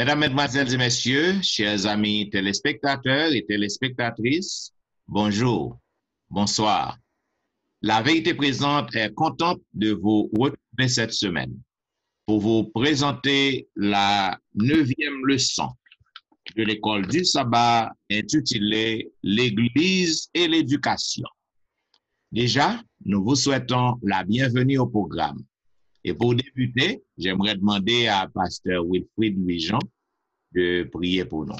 Mesdames, Mesdemoiselles et Messieurs, chers amis téléspectateurs et téléspectatrices, bonjour, bonsoir. La Vérité Présente est contente de vous retrouver cette semaine pour vous présenter la 9e leçon de l'école du sabbat intitulée L'Église et l'éducation. Déjà, nous vous souhaitons la bienvenue au programme. Et pour débuter, j'aimerais demander à Pasteur Wilfrid Louis-Jean de prier pour nous.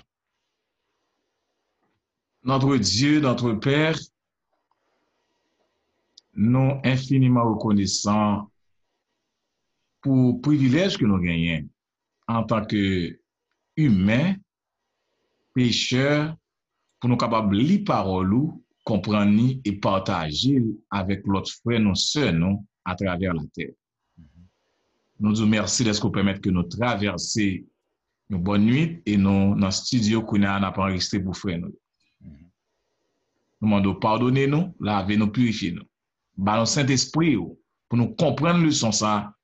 Notre Dieu, notre Père, nous infiniment reconnaissants pour le privilège que nous gagnons en tant qu'humains, pécheurs, pour nous capables de lire parole, comprendre et partager avec l'autre frère, nos sœurs, nous, à travers la terre. Nous disons merci de ce qu'on permet que nous traversions une bonne nuit et nous, dans le studio, qu'on a pas enregistré pour frère nous. Nous demandons pardonner-nous, laver-nous, purifier-nous. Bah, le Saint-Esprit, pour nous comprendre le sens ça,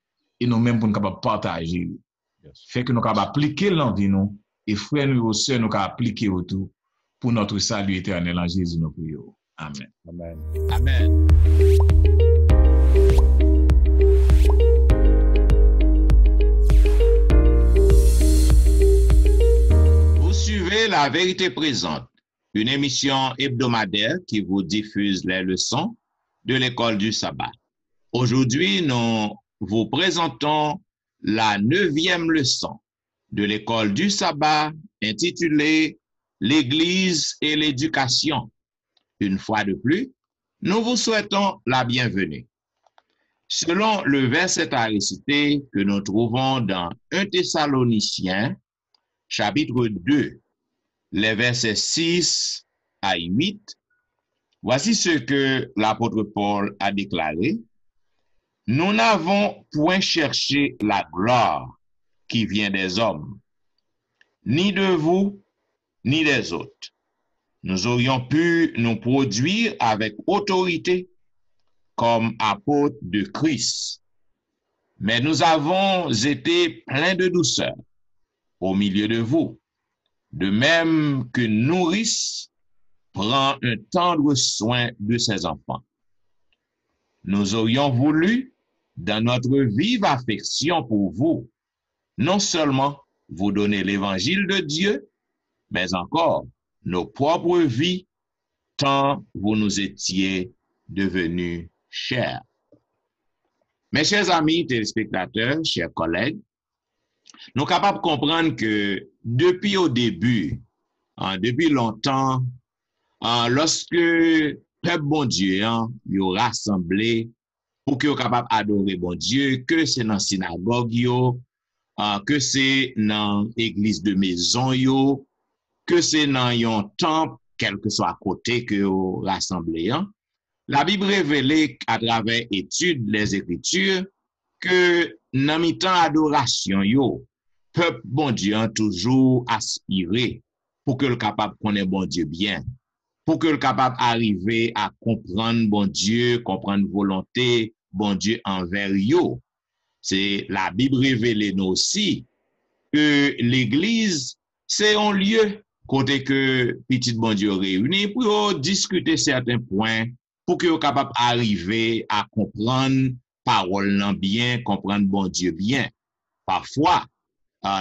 et nous-mêmes pour nous capables de partager. Fait que nous capables d'appliquer l'envie nous, et frères nous aussi, nous capables d'appliquer autour pour notre salut éternel en Jésus nous prions. Amen. Amen. Amen. Vous suivez La Vérité Présente, une émission hebdomadaire qui vous diffuse les leçons de l'école du sabbat. Aujourd'hui, nous vous présentons la 9e leçon de l'école du sabbat intitulée L'Église et l'éducation. Une fois de plus, nous vous souhaitons la bienvenue. Selon le verset à réciter que nous trouvons dans 1 Thessaloniciens, chapitre 2, les versets 6 à 8, voici ce que l'apôtre Paul a déclaré. Nous n'avons point cherché la gloire qui vient des hommes, ni de vous, ni des autres. Nous aurions pu nous produire avec autorité comme apôtres de Christ, mais nous avons été pleins de douceur au milieu de vous, de même qu'une nourrice prend un tendre soin de ses enfants. Nous aurions voulu, dans notre vive affection pour vous, non seulement vous donner l'évangile de Dieu, mais encore nos propres vies, tant vous nous étiez devenus chers. Mes chers amis téléspectateurs, chers collègues, nous sommes capables de comprendre que depuis au début, depuis longtemps, lorsque le peuple bon Dieu est rassemblé pour que vous capable d'adorer bon Dieu, que c'est dans la synagogue, que c'est dans l'église de maison, que c'est dans un temple, quel que soit à côté que vous rassemblez. La Bible révèle à travers études les Écritures que dans le temps adoration, peuple bon Dieu a toujours aspiré pour que le capable connaisse bon Dieu bien, pour que le capable arriver à comprendre bon Dieu, comprendre volonté bon Dieu envers yo. C'est la Bible révèle nous aussi que l'église c'est un lieu côté que petit bon Dieu réuni pour discuter certains points pour que vous capable arriver à comprendre parole bien, comprendre bon Dieu bien. Parfois,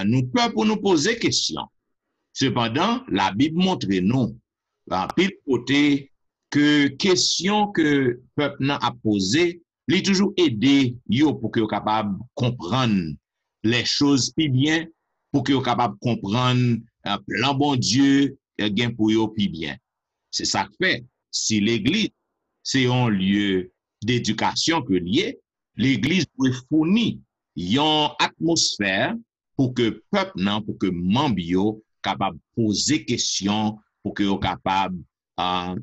nous pouvons pour nous poser question. Cependant, la Bible montre nous, pile côté, que question que peuple a posé, il toujours aidé yo pour que vous capable comprendre les choses plus bien, pour que vous capable comprendre plan bon Dieu gain pour yo plus bien. C'est ça que fait. Si l'église c'est un lieu d'éducation que lié, l'église doit fournir une atmosphère pour que peuple pour que membre yo capable poser question pour que yo capable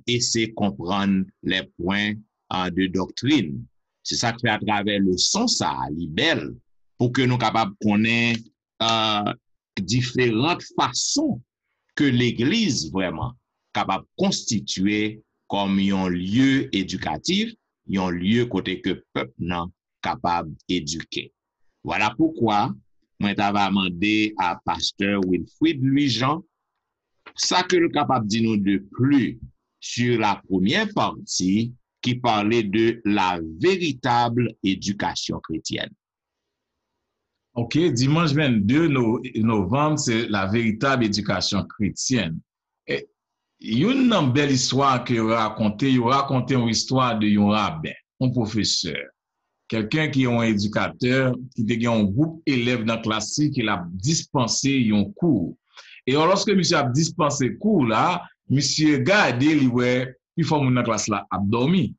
essayer de comprendre les points de doctrine. C'est ça que fait à travers le son ça libelle pour que nous capables connaître différentes façons que l'église vraiment capable constituer comme un lieu éducatif, un lieu côté que peuple non capable d'éduquer. Voilà pourquoi moi t'avais demandé à pasteur Wilfrid Louis-Jean, ça que le capable de nous de plus sur la première partie qui parlait de la véritable éducation chrétienne. Ok, dimanche 22 novembre, c'est la véritable éducation chrétienne. Et une belle histoire que il raconté une histoire de un rabbin, un professeur, quelqu'un qui est un éducateur, qui a un groupe d'élèves dans la classe, qui a dispensé un cours. Et lorsque monsieur a dispensé cours là, monsieur gardé il faut mon classe là a dormi.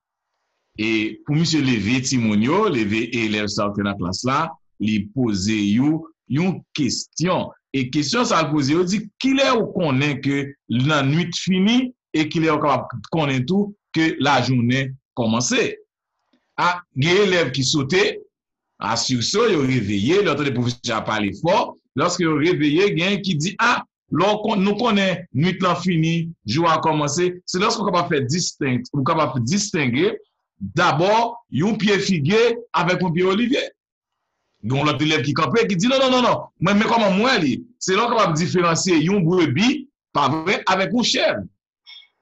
Et pour monsieur lever timonio, lever élèves sortir dans la classe là, lui poser une question. Et question ça poser, il dit qu'il est ou connaît que la nuit finie et qu'il est capable connaît tout que la journée commencée. Ah, il y a élèves qui sautaient, à sur ça, ils ont réveillé, l'autre des professeurs a parlé fort. Lorsque ils ont réveillé, il y a un qui dit, ah, nous connaissons, nuit là fini, jour a commencé. C'est lorsqu'on est capable de distinguer, d'abord, un pied figuier avec un pied olivier. Donc, l'autre élève qui campait, qui dit, non, mais comment moi, c'est là qu'on va différencier une brebis, pas vrai, avec une chèvre.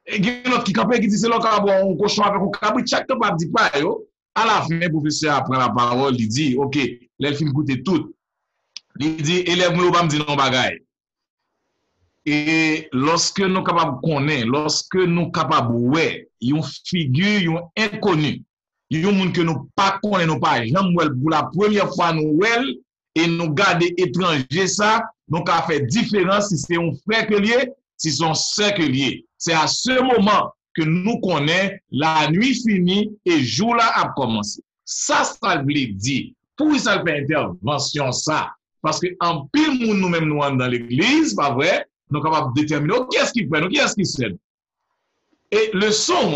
Et il y a l'autre qui campait, qui dit, c'est là qu'on va avoir un cochon avec un cabri, chaque temps, pas dit pas, yo. À la fin, le professeur après la parole, il dit, OK, l'élève goûter tout. Il dit, élève, nous va me dire non bagaille. Et lorsque nous capables connaître, lorsque nous capables ouais, une figure, un inconnu, un monde que nous pas connaissons, nous pas jamais pour la première fois nous well et nous garder étranger ça, donc a fait différence si c'est un frère que lié, si c'est un sœur que lié. C'est à ce moment que nous connaissons la nuit finie et jour là a commencé. Ça veut dire, pour ça fait intervention ça, parce que en pile monde nous-mêmes nous dans l'église, pas vrai, nous sommes capables de déterminer qu'est-ce qui fait, qu'est-ce qui cède. Et le son,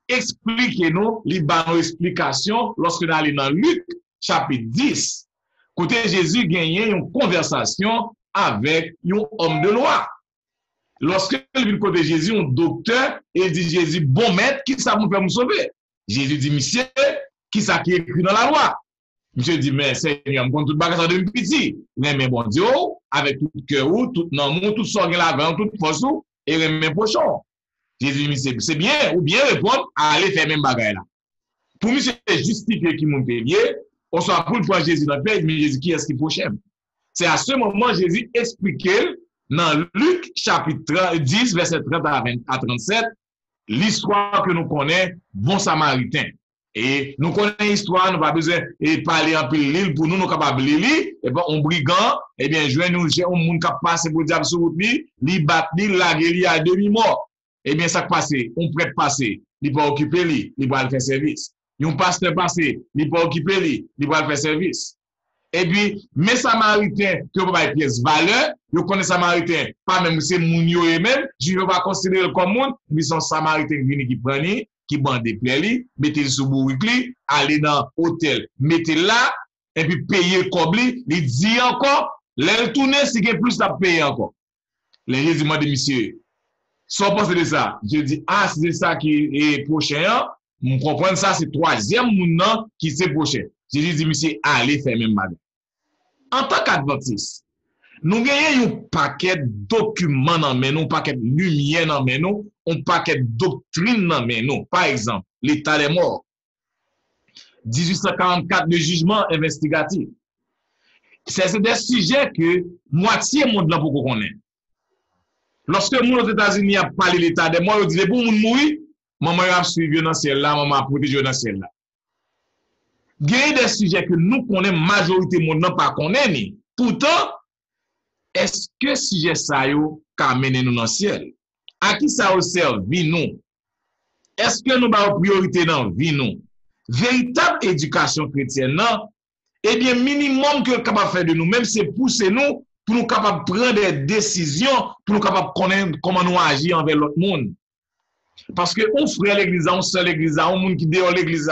expliquez-nous, les explications lorsque nous allons dans Luc, chapitre 10. Côté Jésus gagnait une conversation avec un homme de loi. Lorsque il vient côté Jésus, un docteur, il dit Jésus, bon maître, qui ça vous fait me sauver? Jésus dit, monsieur, qui ça qui est écrit dans la loi? Monsieur dit, mais Seigneur, je compte tout bagage de petit. Mais bon Dieu, avec tout cœur, tout l'amour, tout sorgue la toute force, et mes pochons. Jésus dit, c'est bien, ou bien répondre, aller faire même bagage là. Pour monsieur justifier qui m'ont payé, on soit pour le fois Jésus dans le pays, mais Jésus, qui est-ce qui prochaine? C'est à ce moment Jésus expliquait dans Luc chapitre 10, verset 30 à 37, l'histoire que nous connaissons, bon samaritain. Et nous connaissons l'histoire, nous n'avons pas besoin de parler en pile l'île pour nous, nous sommes capables de lire. Et bien, on brigand, eh bien, je nous, j'ai un monde qui passe pour dire sur route, li bat, li lague, à demi-mort. Eh bien, ça passe, on prête passer, il peut occuper lui, il va faire service. Un pasteur passé, il peut occuper lui, il va faire service. Et puis, mes Samaritains, qui ont pas pièce valeur, vous connaissez Samaritains, pas même c'est Mounio et même, je ne vais pas considérer comme monde, mais sont Samaritains qui prennent, qui bandent des plaies, mettez sous bourrique, allez dans l'hôtel, mettez là, et puis payez comme lui, il dit encore, les tourner, c'est qu'il y a plus à payer encore. Les gens disent, monsieur, sans penser de ça, je dis, ah, c'est ça qui est prochain, vous comprenez ça, c'est troisième monde qui c'est prochain. Je dis, monsieur, allez faire même madame. En tant qu'adventiste, nous gagnons un paquet de documents dans nous, un paquet de lumière dans nous, un paquet de doctrines dans nous. Par exemple, l'état des morts. 1844, le jugement investigatif. C'est des sujets que moitié monde là pour qu'on connaisse. Lorsque le monde aux États-Unis a parlé de l'état des morts, il dit, pour moun mourir, maman a suivi dans ciel là, maman a protégé dans ciel là. Il y a des sujets que nous connaissons, majorité monde n'a pas connaît. Pourtant, est-ce que sujet ça yo ka mené nous dans le ciel? À qui ça sert vie nous? Est-ce que nous avons priorité dans vie nous? Véritable éducation chrétienne, non? Eh bien, minimum que nous capable faire de nous, même c'est pousser nous pour nous capables prendre des décisions, pour nous capables connaître comment nous agir envers l'autre monde. Parce que on frère l'église, on sœur l'église, on monde qui dehors l'église.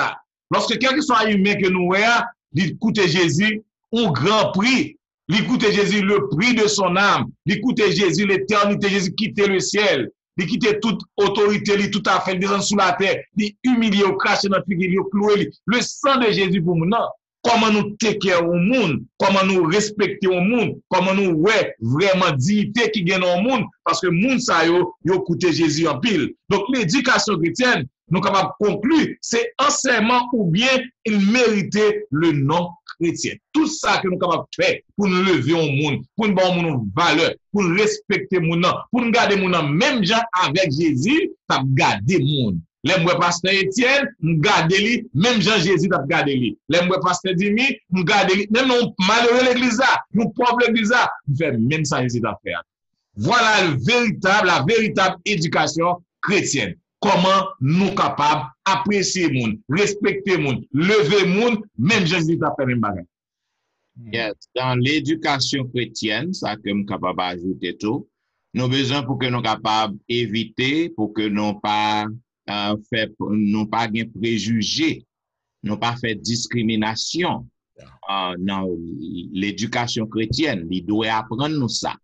Lorsque quelqu'un soit humain que nous voyons, il écoute Jésus, un grand prix. Il écoute Jésus, le prix de son âme. Il écoute Jésus, l'éternité. Jésus quitte le ciel. Il quitte toute autorité, il tout à fait, il descend sous la terre. Il humilie, il crache dans la figure, il cloué. Le sang de Jésus pour nous, non. comment nous take care au monde, comment nous respecter au monde, comment nous ouais vraiment dignité qui gagne au monde parce que monde ça yo coûté Jésus en pile. Donc l'éducation chrétienne nous capables de conclure, c'est enseignement ou bien il méritait le nom chrétien. Tout ça que nous capables de faire pour nous lever au monde, pour nous donner une valeur, pour nous respecter mon nom, pour nous garder mon nom, même gens avec Jésus, t'as gardé monde. Les moi pasteur Étienne, m'garde lui, même Jean Jésus t'a gardé lui. Les moi pasteur Dimi, m'garde lui, même nous malheureux l'église là, nous pauvres l'église là, fait même ça Jésus t'a fait. Voilà la véritable éducation chrétienne. Comment nous capables apprécier le monde, respecter le monde, lever le monde, même Jésus t'a fait même bagage. Yes. Dans l'éducation chrétienne, ça que nous capable d'ajouter tout, nous avons besoin pour que nous capables d'éviter, pour que nous pas nous pas gain préjugés, nous pas fait discrimination dans l'éducation chrétienne. Il doit apprendre nous ça.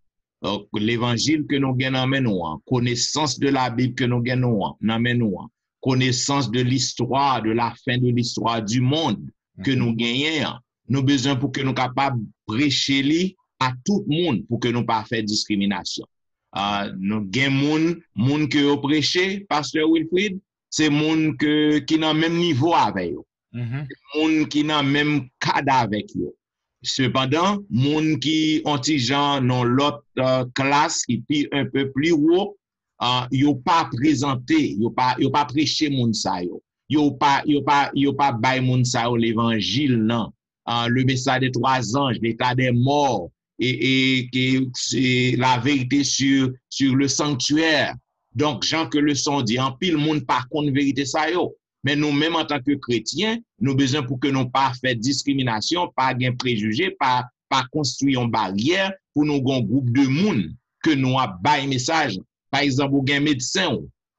L'évangile que nous gagnons nous, connaissance de la Bible que nous gagnons nous, connaissance de l'histoire, de la fin de l'histoire du monde que nous gagnons. Nous besoin pour que nous capables de prêcher à tout le monde pour que nous pas faire discrimination. Nous gagnons monde que vous prêchez, pasteur Wilfrid, c'est monde qui n'a même niveau avec vous. Monde qui n'a même cadre avec vous. Cependant, monde qui ont gens dans l'autre classe qui puis un peu plus haut, yo pas présenté, yo pas prêché monde ça yo pas bail monde ça l'évangile non. Le message des 3 anges, l'état des morts et c'est la vérité sur le sanctuaire. Donc, Jean que le son dit, en pile monde par contre vérité ça yo. Mais nous même en tant que chrétiens, nous besoin pour que nous pas faire discrimination, pas gain préjugés, pas construire une barrière pour nous un groupe de monde que nous a bail message. Par exemple, vous gain médecin,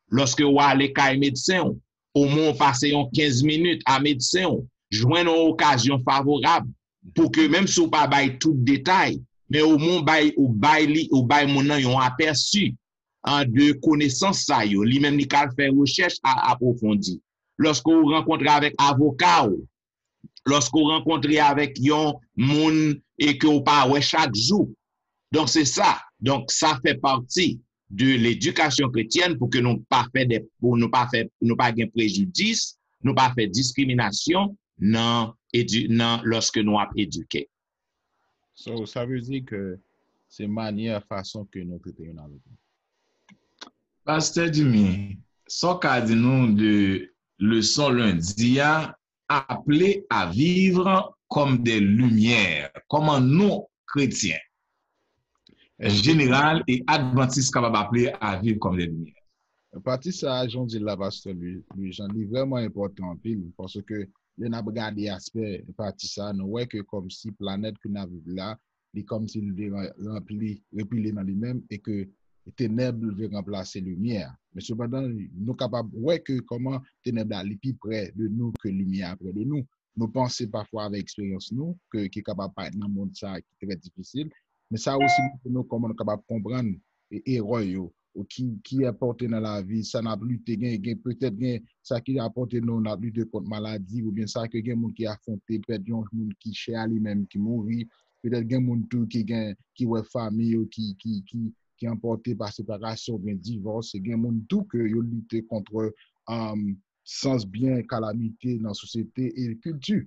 lorsque vous allez à médecin, au moins passer 15 minutes à médecin, joindre une occasion favorable pour que même si vous pas bail tout détail, mais au moins bail mon nan yon aperçu de connaissance ça yo, li même li kal faire recherche approfondie. Lorsque vous rencontrez avec avocat, lorsque vous rencontrez avec yon moun et que vous parlez chaque jour. Donc c'est ça. Donc ça fait partie de l'éducation chrétienne pour que nous pas faire nous pas gain préjudice, nous pas faire discrimination lorsque nous avons éduqué. So, ça veut dire que c'est manière, façon que nous traitons dans le temps. Pasteur Dimi, son cas de nous de leçon lundi a appelé à vivre comme des lumières, comme nous chrétiens, général et adventistes capables d'appeler à vivre comme des lumières. Partie ça, j'en dis là, pasteur, lui, j'en dis vraiment important parce que nous avons regardé l'aspect partie ça, nous voyons que comme si planète que nous avons là, c'est comme s'il rempli dans lui-même et que les ténèbres veulent remplacer lumière. Mais cependant, nous sommes capables de voir que comment ténèbres est plus près de nous que lumière près de nous. Nous pensons parfois avec expérience nous qui est capable de être dans le monde ça qui est très difficile. Mais ça aussi, nous comment nous sommes capables de comprendre les héros qui est apporté dans la vie, ça n'a plus été peut-être ça qui a apporté nous n'a plus de contre maladie ou bien ça que des gens qui a affronté peut-être des gens qui cher lui-même qui mourir, peut-être des gens qui ouais famille qui emporté par séparation bien divorce, des gens tout que yo lutter contre sans bien calamité dans la société et culture.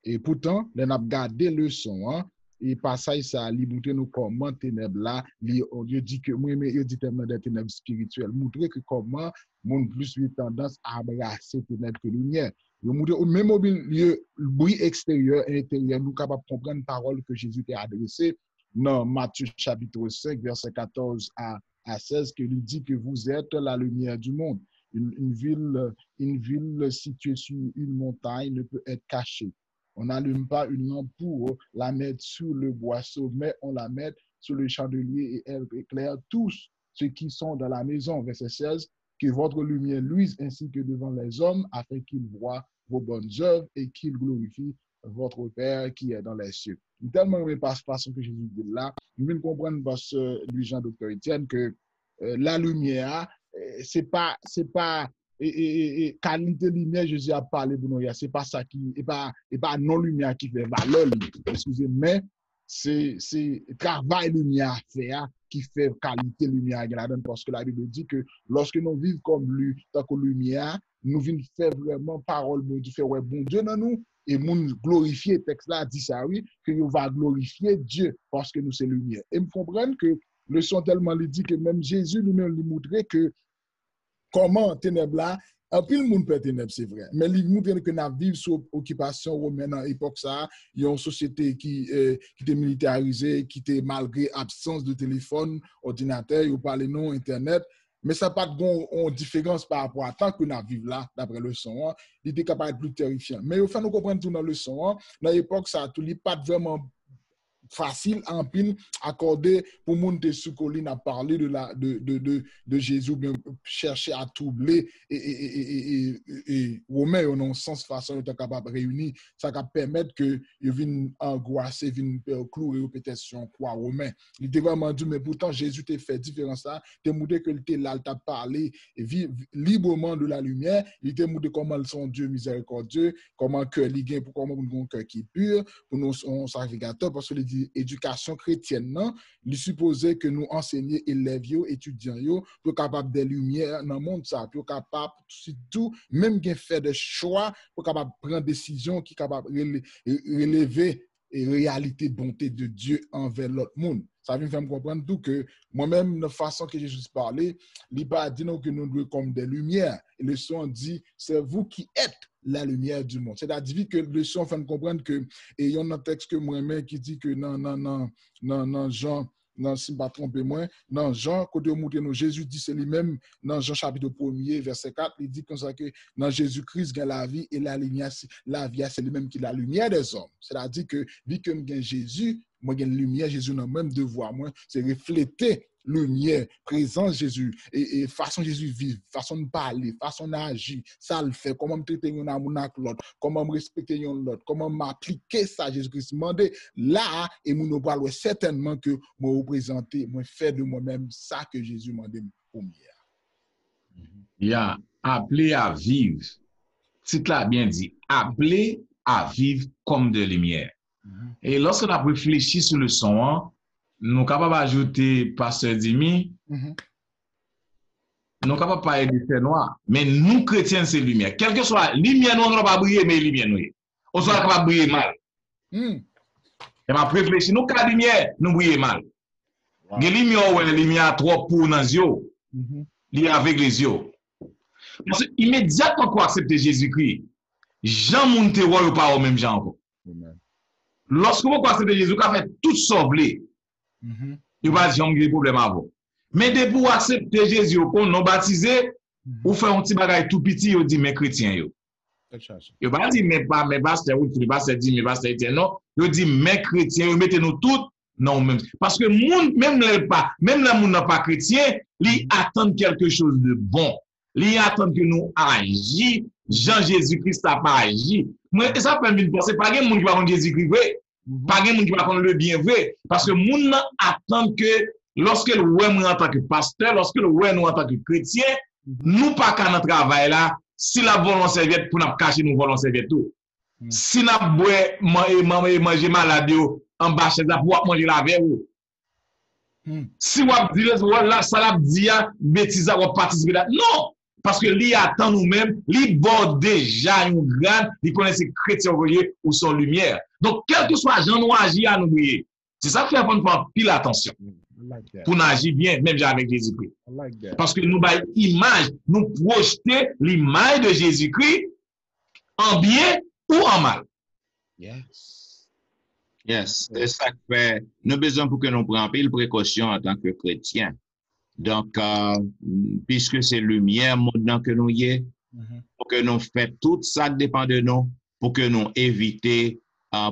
Et pourtant, on a gardé le son et passage ça li montrer nous comment ténèbres là Dieu dit que moi mais il dit tellement des ténèbres spirituelles montrer que comment mon plus eu tendance à embrasser ténèbres que lumière yo montrer même au milieu bruit extérieur et intérieur nous capable comprendre parole que Jésus t'a adressée dans Matthieu chapitre 5 verset 14 à 16 que lui dit que vous êtes la lumière du monde. Une ville située sur une montagne ne peut être cachée. On n'allume pas une lampe pour la mettre sous le boisseau, mais on la met sous le chandelier et elle éclaire tous ceux qui sont dans la maison. Verset 16, que votre lumière luise ainsi que devant les hommes, afin qu'ils voient vos bonnes œuvres et qu'ils glorifient votre Père qui est dans les cieux. Tellement de façon que Jésus dit là, nous venons comprendre parce que lui, Jean, docteur Étienne, que la lumière, c'est pas qualité lumière, Jésus a parlé pour nous. C'est pas ça qui, et pas non-lumière qui fait valeur, excusez, mais c'est travail lumière à faire qui fait qualité lumière à la donne, parce que la Bible dit que lorsque nous vivons comme lui, tant que lumière, nous venons faire vraiment parole de Dieu, faire ouais, bon Dieu dans nous, et nous glorifier, texte là dit ça, oui, que nous va glorifier Dieu parce que nous c'est lumière. Et nous comprenons que le son tellement lui dit que même Jésus lui-même lui montrait que comment ténèbres là, un pile monde peut ténèbres, c'est vrai. Mais il montre que nous vivons sous occupation romaine à l'époque ça, il y a une société qui était militarisée, qui était malgré absence de téléphone, ordinateur, il parle non internet, mais ça n'a pas de différence par rapport à tant que nous vivons là, d'après le son, il était capable de plus terrifiant. Mais au fait, nous comprenons tout dans le son, dans l'époque ça, tout n'est pas vraiment facile en pile accordé pour monter sous colline à parler de Jésus, bien chercher à troubler et Romain en un sens façon de capable réunir ça va permettre que ils viennent angoisser viennent clouer peut-être sur quoi Romain il était vraiment dit mais pourtant Jésus t'a fait différence ça t'a montré que il était là il t'a parlé et vivre librement de la lumière il t'a montré comment son Dieu miséricordieux comment cœur il gagne pour comment un cœur qui est pur pour nous on sacrificateur parce que éducation chrétienne, non? Il supposait que nous enseignions élèves, étudiants, pour capable des lumières dans le monde, ça, pour capable, surtout, même qui fait des choix, pour capable prendre des décisions qui sont capables de relever la réalité de bonté de Dieu envers l'autre monde. Ça vient faire me comprendre tout que moi-même, la façon que Jésus parlait, il pas dit non que nous devons comme des lumières. Et le son dit, c'est vous qui êtes la lumière du monde. C'est-à-dire que le son fait comprendre que, et il y a un texte que moi-même qui dit que non, Jean, non, si je ne me trompe moi, dans Jean, côté nous, Jésus dit c'est lui-même, dans Jean chapitre 1er, verset 4, il dit comme ça que dans Jésus-Christ, il y a la vie et la lumière, c'est lui-même qui est la lumière des hommes. C'est-à-dire que, vu que j'ai Jésus, moi j'ai une lumière, Jésus n'a même devoir, moi, c'est refléter lumière, présence Jésus, et façon Jésus vivre, façon de parler, façon d'agir, ça le fait, comment me traiter un amour avec l'autre, comment me respecter l'autre, comment m'appliquer ça, Jésus-Christ demandé là, et nous nous parlons certainement que moi représenter, moi faire de moi-même ça que Jésus m'a demandé pour moi. Il y a appelé à vivre, c'est là bien dit, appelé à vivre comme de lumière. Et lorsqu'on a réfléchi sur le son, nous sommes capables d'ajouter Pasteur Dimi, nous sommes capables de parler de ces noirs, mais nous, chrétiens, c'est lumière. Quelle que soit, lumière, nous, on ne va pas briller, mais lumière, nous. On soit capable de briller mal. Et on réfléchir, nous, quand lumière, nous brillons mal. Les lumières, ouais, les lumières trop pour dans les yeux, liées avec les yeux. Parce que immédiatement qu'on accepte Jésus-Christ, Jean monte ou pas au même Jean encore. Lorsque vous acceptez Jésus, vous fait tout sauver. Il va dire qu'il y a des problèmes avant. Mais dès pour accepter Jésus, qu'on non baptisé, ou faire un petit bagage tout petit, vous dit mes chrétiens. Il va dire mais pasteur, oui, pasteur dit mais pasteur non, il dit mes chrétiens, mettez-nous tous non même. Parce que même le monde n'a pas chrétien, il attend quelque chose de bon. Il attend que nous agissions. Jean-Jésus-Christ n'a pas agi. Moi, ça permet de penser, pas de monde qui va rendre Jésus-Christ vrai. Pas de monde qui va rendre le bien vrai. Parce que monde attend que lorsque le ouais nous en tant que pasteur, lorsque le ouais nous en tant que chrétien, nous pas qu'à notre travail là, si la volonté serviette pour nous cacher nous volons serviette tout. Si nous manger malade en bas chez ça pour manger la verre. Si vous dites là ça l'a dit bêtise on participer là. Non. Parce que lui attend nous-mêmes, lui bord déjà une grande, il connaît ces chrétiens ou son lumière. Donc, quel que soit Jean nous agit à nous briller. C'est ça qui fait qu'on prend pile attention. Pour nous agir bien, même avec Jésus-Christ. Parce que nous, nous projeter l'image de Jésus-Christ en bien ou en mal. Yes. C'est ça que fait. Nous avons besoin pour que nous prenions pile précaution en tant que chrétiens. Donc, puisque c'est lumière, monde que nous y est, pour que nous fassions tout ça qui dépend de nous, pour que nous évitions,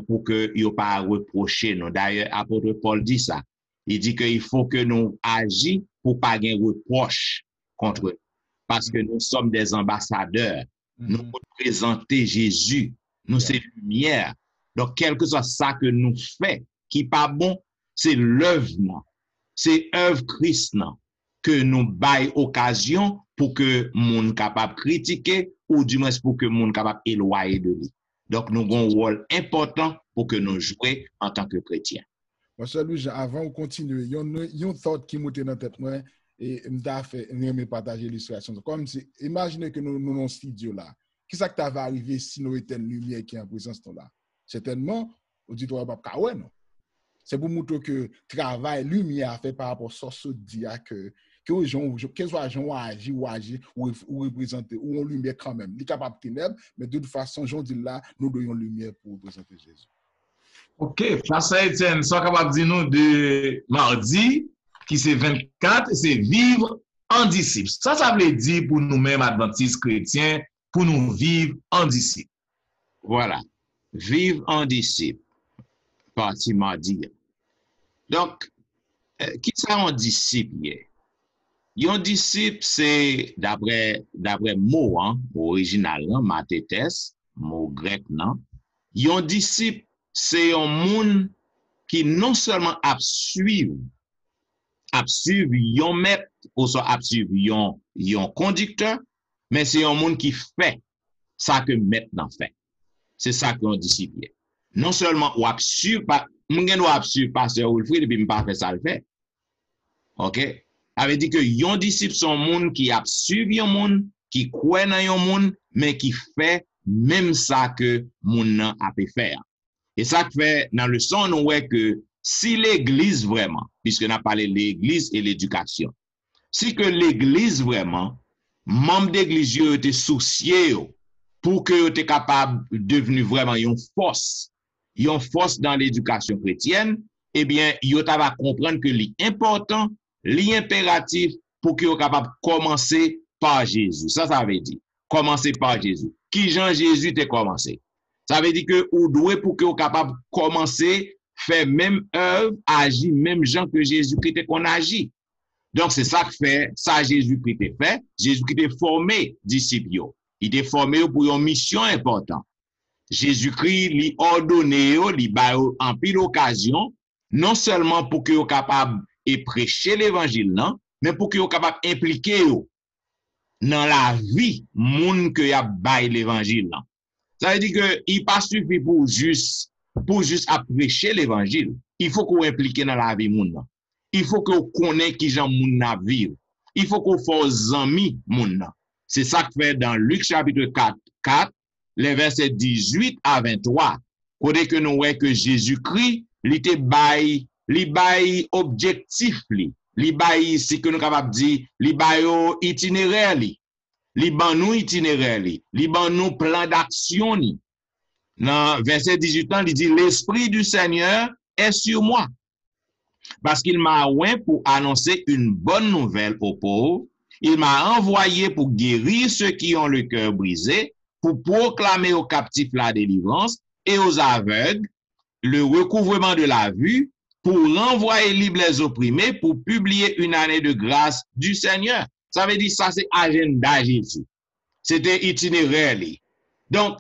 pour que nous ne pas reprocher nous. D'ailleurs, l'apôtre Paul dit ça. Il dit qu'il faut que nous agissions pour ne pas avoir de reproche contre eux. Parce que nous sommes des ambassadeurs. Nous représentons Jésus. Nous sommes lumière. Donc, quel que soit ça que nous faisons, qui n'est pas bon, c'est l'œuvre, c'est œuvre Christ, que nous baillons occasion pour que moun capable critiquer ou du moins pour que moun capable éloigner de lui. Donc nous avons un rôle important pour que nous jouions en tant que chrétiens. Monsieur Louis, avant de continuer, il y a une thought qui m'a dans la tête moi et m'a fait partager l'illustration. Comme si imaginez que nous dans un studio là. Qu'est-ce que ça va arriver si nous étions une lumière qui est en présence de là? Certainement, auditoire pas kawé non. C'est pour montrer que travail lumière fait par rapport à ce dia que les gens quels soit gens agir ou représenter ou on lumière quand même. Il est capable de ténèbres, mais de toute façon, j'en dis là, nous devons lumière pour représenter Jésus. Ok, Pasteur Etienne, soit capable de dire nous de mardi, qui c'est 24, c'est vivre en disciple. Ça veut dire pour nous-mêmes, adventistes chrétiens, pour nous vivre en disciple. Voilà, vivre en disciple, partie mardi. Donc, qui ça un disciple? Un disciple, c'est d'après mot, original, mathetes, mot grec, non? Un disciple, c'est un monde qui non seulement a suivi un maître, ou soit a suivi un conducteur, mais c'est un monde qui fait ça que maître n'en fait. C'est ça qu'un disciple est. Non seulement ou a suivi, m'gen ou a suivi pasteur Wilfrid, et puis m'pas fait ça le fait. OK? Avait dit que yon disciple son monde qui a suivi un monde, qui croit dans un monde, mais qui fait même ça que monde a pu faire. Et ça fait, dans le sens, nous voyons que si l'église vraiment, puisque nous avons parlé de l'église et l'éducation, si que l'église vraiment, membres d'église yo étaient souciés pour que yo étaient capables de devenir vraiment une force dans l'éducation chrétienne, eh bien, yo va comprendre que l'important, l'impératif pour que yo capable de commencer par Jésus. Ça veut dire, commencer par Jésus. Qui Jean Jésus t'a commencé? Ça veut dire que vous devez pour que vous capable de commencer faire même œuvre, agir même gens que Jésus-Christ qu'on agit. Donc c'est ça que fait ça Jésus-Christ fait. Jésus-Christ est formé disciples. Il est formé pour une mission importante. Jésus-Christ lui ordonné, lui ba en pile occasion, non seulement pour que vous capable de prêcher l'évangile non, mais pour que vous capable impliquer dans la vie monde que y a bail l'évangile non. Ça veut dire que il pas suffit pour juste prêcher l'évangile. Il faut qu'on implique dans la vie monde. Il faut qu'on connaisse qui gens monde na vivre. Il faut qu'on fasse amis monde. C'est ça que fait dans Luc chapitre 4, les versets 18 à 23. Côté que nous voyons que Jésus-Christ, li bail objectif li bail si que nous capable dire, li bail itinéraire li ban nou itinéraire li ban nou plan d'action ni. Dans verset 18 ans, il dit l'esprit du Seigneur est sur moi parce qu'il m'a oint pour annoncer une bonne nouvelle aux pauvres, il m'a envoyé pour guérir ceux qui ont le cœur brisé, pour proclamer aux captifs la délivrance et aux aveugles le recouvrement de la vue, pour renvoyer libres les opprimés, pour publier une année de grâce du Seigneur. Ça veut dire ça, c'est agenda Jésus. C'était itinéraire. Donc,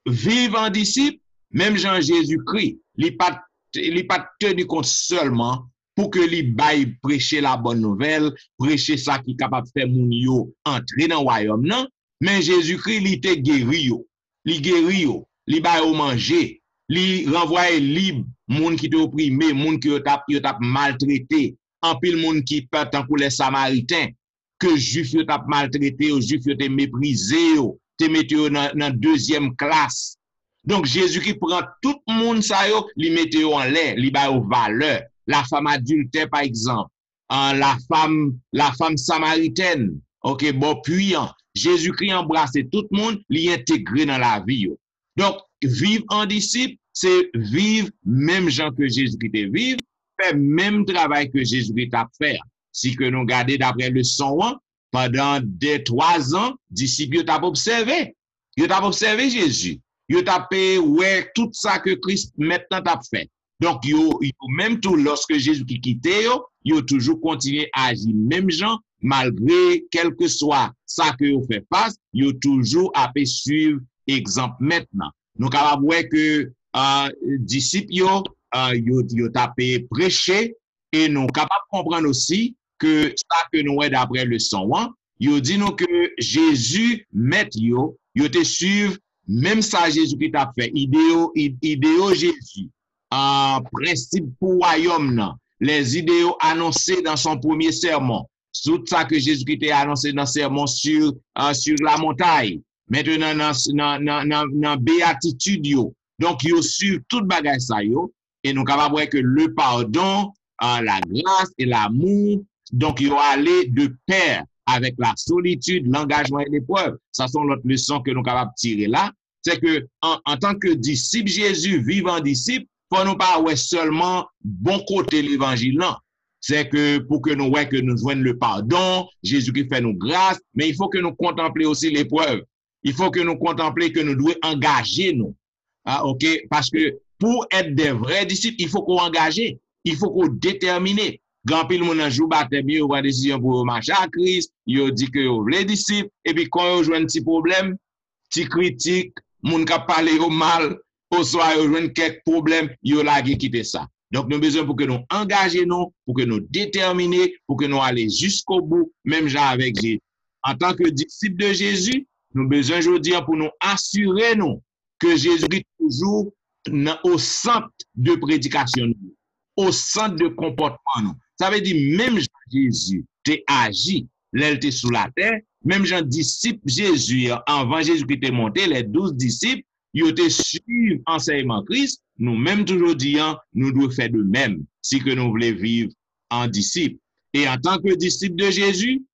vivre en disciple, même Jean Jésus-Christ, il pas tenu compte seulement pour que li baille prêcher la bonne nouvelle, prêcher ça qui est capable de faire moun yo entrer dans le royaume, non? Mais Jésus-Christ, il était guéri, il baille au manger, il renvoie libre, moun qui te opprimé, moun qui t'a maltraité, en pile moun qui perd tant pour les Samaritains, que juif yo t'a maltraité, juif yo te méprisé, te mette dans deuxième classe. Donc Jésus qui prend tout le monde ça yo, li mette yo en l'air, li ba yo valeur. La femme adultère par exemple, la femme samaritaine, OK, bon puissant. Jésus-Christ embrassait tout le monde, li intégré dans la vie yo. Donc vivre en disciple, c'est vivre même gens que Jésus-Christ vive, faire même travail que Jésus-Christ a fait. Si que nous regardons d'après le 101, pendant 3 ans, disciples ont observé. Ils ont observé Jésus. Ils ont ouais tout ça que Christ maintenant a fait. Donc, même tout lorsque Jésus qui quittait, ils ont toujours continué à agir. Même gens, malgré quel que soit ça que vous fait face, ils ont toujours à suivre exemple maintenant. Nous avons voir que disciples, ils ont tapé prêcher et nous sommes capables de comprendre aussi que ça que nous voyons d'après le 101, Yo dit nous que Jésus met yo te suivre même ça Jésus-Christ a fait, idéo Jésus, en principe pour royaume nan, les idéaux annoncés dans son premier sermon, tout ça que Jésus-Christ a annoncé dans le sermon sur la montagne, maintenant dans béatitude yo. Donc yo suivent tout bagage ça yo, et nous capable voir que le pardon, la grâce et l'amour, donc yo allé de pair avec la solitude, l'engagement et l'épreuve. Ça sont l'autre leçon que nous capables tirer là. C'est que en tant que disciple Jésus, vivant disciple, pour nous pas ouais seulement bon côté l'évangile non. C'est que pour que nous ouais que nous joignent le pardon, Jésus qui fait nous grâce, mais il faut que nous contemplions aussi l'épreuve. Il faut que nous contemplions que nous devons engager nous. Ah, OK, parce que pour être des vrais disciples, il faut qu'on engage, il faut qu'on détermine. Grand pile moun nan jou batè bi, ou prend décision pour marcher à Christ, yo dit que yo les disciples, et puis quand yo joue un petit problème, petit critique, moun ka parle yo mal, au soir yo joue quelques problèmes, yo la quitter ça. Donc nous besoin pour que nous engagions, pour que nous déterminer, pour que nous aller jusqu'au bout, même genre avec Jésus. En tant que disciples de Jésus, nous besoin aujourd'hui pour nous assurer nous que Jésus est toujours au centre de prédication, au centre de comportement nous. Ça veut dire, même Jésus t'es agi, l'elle t'es sous la terre, même Jean disciple Jésus, avant Jésus qui t'est monté, les 12 disciples, ils te suivent enseignement Christ, nous-mêmes toujours disons, nous devons faire de même, si que nous voulons vivre en disciple. Et en tant que disciple de Jésus,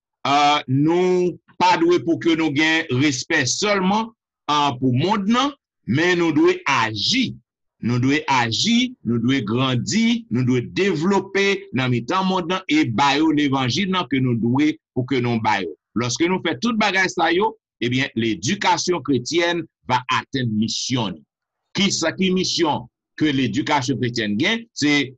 nous pas doué pour que nous gagnons respect seulement pour le monde, non, mais nous devons agir. Nous devons agir, nous devons grandir, nous devons développer dans le temps monde et bailler l'évangile que nous devons pour que nous baillons. Lorsque nous faisons tout bagage ça yo, eh bien l'éducation chrétienne va atteindre mission. Qui mission que l'éducation chrétienne gagne, c'est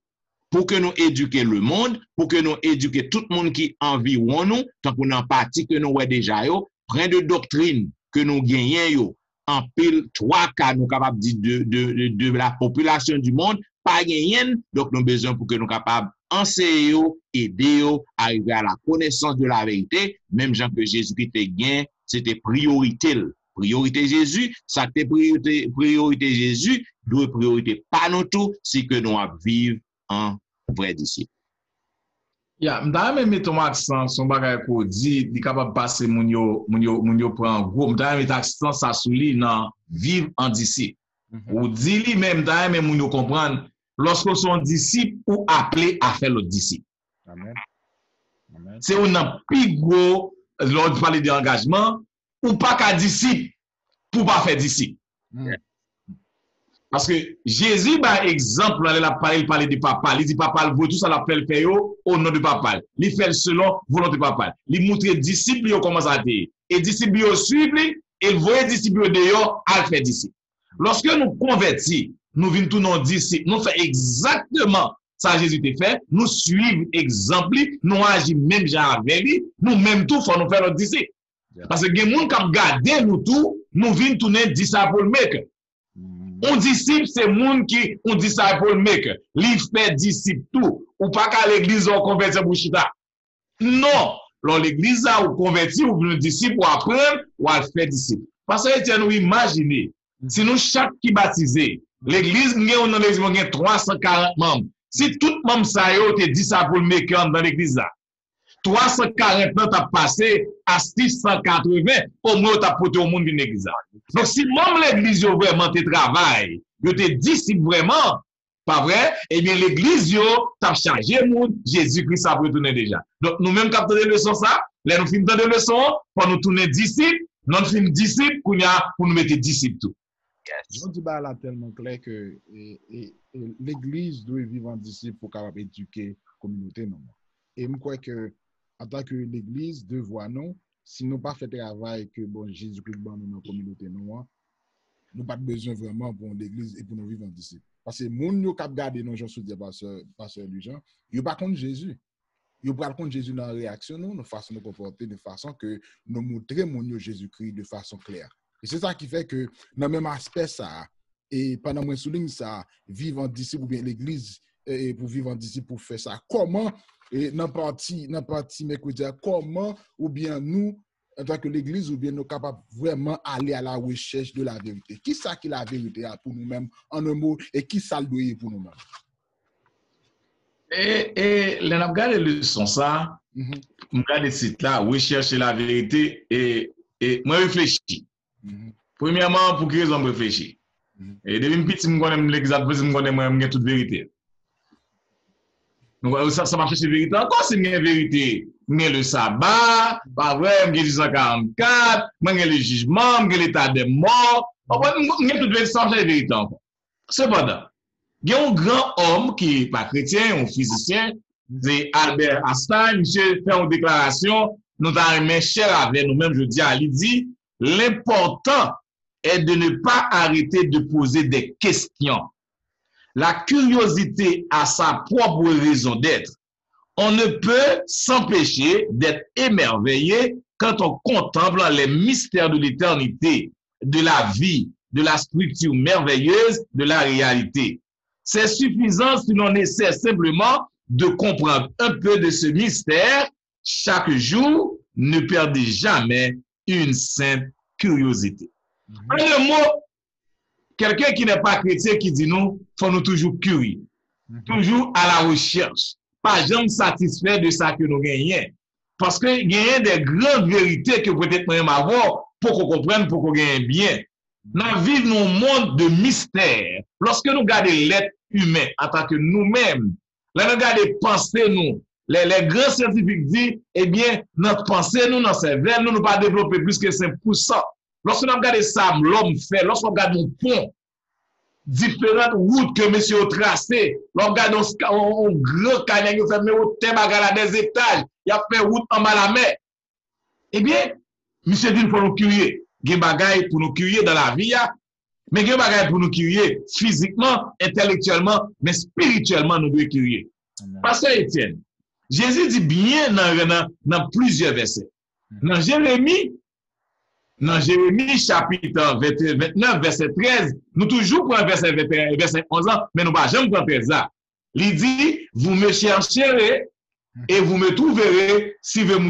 pour que nous éduquions le monde, pour que nous éduquions tout le monde qui environne nous, tant qu'on en partie que nous ouais déjà yo, plein de doctrines que nous gagnons yo. En pile 3 cas, nous capables de la population du monde, pas gagnant, donc nous besoin pour que nous capables enseigner, aider, arriver à la connaissance de la vérité, même gens que Jésus-Christ gagne, c'était priorité. Priorité Jésus, ça c'était priorité Jésus, doit priorité pas nous tout, si que nous vivre en vrai disciple. M'da même ton accent son bagay ko di capable passer moun yo prend gros m'da même accent ça sou li nan vivre en disciple. Ou dit li même m'da même moun yo comprendre lorsque son disciple ou appelé à faire l'autre disciple. Amen. Amen. C'est on a plus gros l'on parler d'engagement ou pas qu'à disciple pour pas faire disciple. Parce que Jésus, par exemple, il a parlé de papa. Il dit papa, il veut tout ça, l'appelle fait au nom de papa. Il fait selon volonté de papa. Il montre disciples comment ça a été. Et disciples suivent, et voyez disciples dehors, à faire disciples. Lorsque nous convertis, nous venons tous nos disciples, nous faisons exactement ça Jésus t'a fait, nous suivons exemple, nous agissons même genre avec lui, nous même tout, faut nous faire notre disciple. Parce que les gens qui regardent nous tout, nous venons tourner disciple maker. Un disciple, c'est monde qui, un disciple maker. Li fait disciple tout. Ou pas qu'à l'église, on convertit pour chita. Non. L'église, on convertit, ou un disciple, ou apprendre, ou à faire disciple. Parce que, nous imaginez, si nous, chaque qui baptisé, l'église, nous avons 340 membres. Si tout le monde ça y est disciple maker dans l'église, 340 ans t'as passé à 680, au moins t'as porté au monde d'une église. Donc si même l'église yo vraiment te travail, yo te disciple vraiment, pas vrai? Eh bien l'église yo t'a chargé monde, Jésus-Christ a retourné déjà. Donc nous-mêmes captons des leçons ça, là nous finissons des leçons pour nous tourner disciples, nous finissons disciples pour nous mettre disciples tout. Je dis là tellement clair que l'église doit vivre en disciple pour capable éduquer la communauté non. Et je crois que en tant que l'église, devoir nous, si nous pas fait travail que bon Jésus-Christ dans notre communauté, nous pas besoin vraiment pour l'église et pour nous vivre en disciple. Parce que les gens qui regardent nos gens sous des pasteur du genre, ils ne pas contre Jésus. Ils ne pas contre Jésus dans la réaction, nous façon de comporter de façon que nous montrons Jésus-Christ de façon claire. Et c'est ça qui fait que dans le même aspect, ça, et pendant que je souligne ça, vivre en disciple ou bien l'église, et pour vivre en disciple, pour faire ça, comment Et dans partie, mais comment, ou bien nous, en tant que l'Église, ou bien nous capables vraiment aller à la recherche de la vérité. Qui ça qui est la vérité pour nous-mêmes, en un mot, et qui ça le doit pour nous-mêmes? Et les n'a regardé le son ça, regardé ce site là, rechercher la vérité et moi réfléchis. Premièrement, pour quelle raison réfléchir? Et depuis petit, je connais l'exact, je connais moi toute vérité. Donc ça m'a cherché vérité. Encore c'est une vérité. Mais le sabbat, pas vrai, j'ai 144, j'ai le jugement, j'ai l'état des morts. J'ai toute vérité sans vérité encore. Cependant, il y a un grand homme qui n'est pas chrétien, un physicien, c'est Albert Einstein, monsieur fait une déclaration, nous avons cher avec nous-mêmes, je dis à lui, dit, l'important est de ne pas arrêter de poser des questions. La curiosité a sa propre raison d'être. On ne peut s'empêcher d'être émerveillé quand on contemple les mystères de l'éternité, de la vie, de la structure merveilleuse de la réalité. C'est suffisant si l'on essaie simplement de comprendre un peu de ce mystère. Chaque jour, ne perdez jamais une sainte curiosité. En un mot, quelqu'un qui n'est pas chrétien qui dit nous, faut nous toujours curieux, toujours à la recherche, pas jamais satisfait de ça que nous gagnons. Parce que il y a des grandes vérités que peut-être même avoir pour qu'on comprenne, pour qu'on gagne bien. Nous vivons dans un monde de mystère. Lorsque nous regardons l'être humain en tant que nous-mêmes, là nous regardons les pensées, nous, les grands scientifiques disent, eh bien, notre pensée, nous, notre cerveau, nous ne pas développer plus que 5%. Lorsque nous regardons ça, l'homme fait, lorsqu'on regarde un pont, différentes routes que monsieur a tracées, lorsqu'on regarde un grand canyon, il fait au thème à des étages, il a fait route en bas la mer. Eh bien, monsieur dit, il faut nous curieux. Il y a des bagailles pour nous curieux dans la vie, mais il y a des bagailles pour nous curieux physiquement, intellectuellement, mais spirituellement, nous devons curieux. Pasteur Étienne, Jésus dit bien dans plusieurs versets. Dans Jérémie chapitre 29, verset 13, nous toujours prenons verset 21, verset 11 ans, mais nous ne jamais prendre 13 ans. Il dit, vous me chercherez et vous me trouverez si vous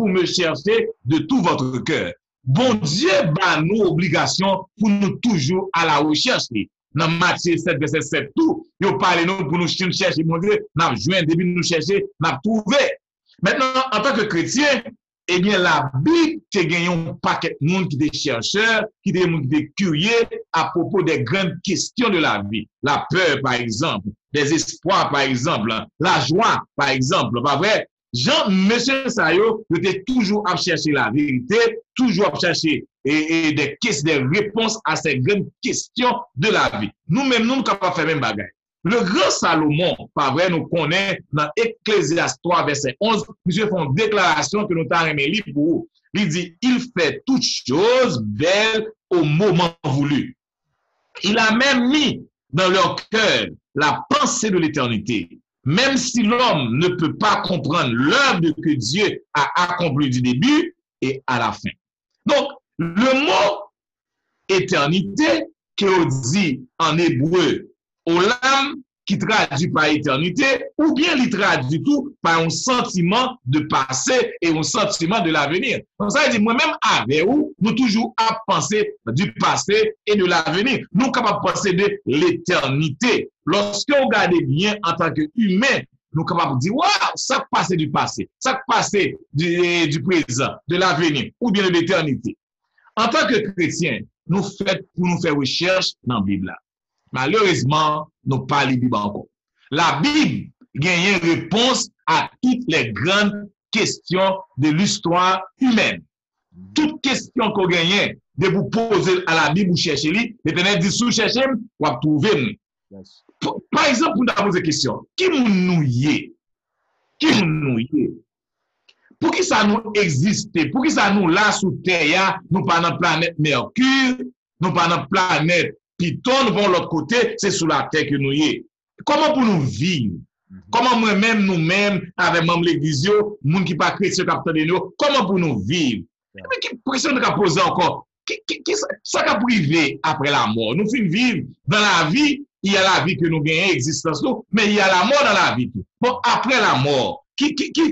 me cherchez de tout votre cœur. Bon Dieu bat nous obligation pour nous toujours à la recherche. Dans Matthieu 7, verset 7, tout, il parle nous pour nous chercher, mon Dieu, nous avons joué un début de nous chercher, nous avons trouvé. Maintenant, en tant que chrétien, eh bien, la Bible, qui gagne un paquet de monde qui est chercheurs, qui est monde qui est curieux à propos des grandes questions de la vie. La peur, par exemple, des espoirs, par exemple, la joie, par exemple, pas vrai? Monsieur Sayo, était toujours à chercher la vérité, toujours à chercher des réponses à ces grandes questions de la vie. Nous-mêmes, nous sommes capables de faire même bagaille. Le grand Salomon, pas vrai, nous connaît dans Ecclésiaste 3, verset 11, monsieur fait une déclaration que nous avons aimé pour vous. Il dit, il fait toutes choses belles au moment voulu. Il a même mis dans leur cœur la pensée de l'éternité. Même si l'homme ne peut pas comprendre l'œuvre que Dieu a accomplie du début et à la fin. Donc, le mot éternité, qui est dit en hébreu, olam, qui traduit par éternité, ou bien il traduit tout par un sentiment de passé et un sentiment de l'avenir. Donc ça veut dire, moi-même, avec vous, nous toujours à penser du passé et de l'avenir. Nous sommes capables de penser de l'éternité. Lorsque on regarde bien en tant qu'humain, nous sommes capables de dire, waouh, ça passe du passé, ça passe du présent, de l'avenir, ou bien de l'éternité. En tant que chrétien, nous faisons pour nous faire recherche dans la Bible. Malheureusement, nous pas la Bible encore. La Bible gagne une réponse à toutes les grandes questions de l'histoire humaine. Toute question qu'on gagne, de vous poser à la Bible ou chercher, l'Éternel dit, si vous cherchez, vous allez trouver. Par exemple, pour nous poser une question, qui nous y? Qui nous y? Pour qui ça nous existe? Pour qui ça nous là sous terre? Nous pas dans la planète Mercure, nous pas dans la planète Python, nous pas de l'autre côté, c'est sous la terre que nous y est. Comment pour nous vivre? Comment moi-même, nous-mêmes, avec même l'église, monde qui pas chrétien, capitaine de nous, comment pour nous vivre? Quelle question nous avons posé encore? Ça va priver après la mort. Nous finissons vivre dans la vie il y a la vie que nous gagnons, existence, mais il y a la mort dans la vie. Bon, après la mort,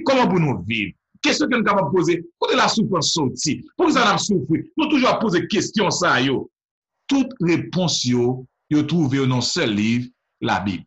comment pour nous vivre? Qu'est-ce que nous sommes capables de poser? Pour la souffrance sortie, pour que ça nous souffrir, nous toujours poser questions ça, yo. Toute réponse, yo trouvez dans seul livre, la Bible.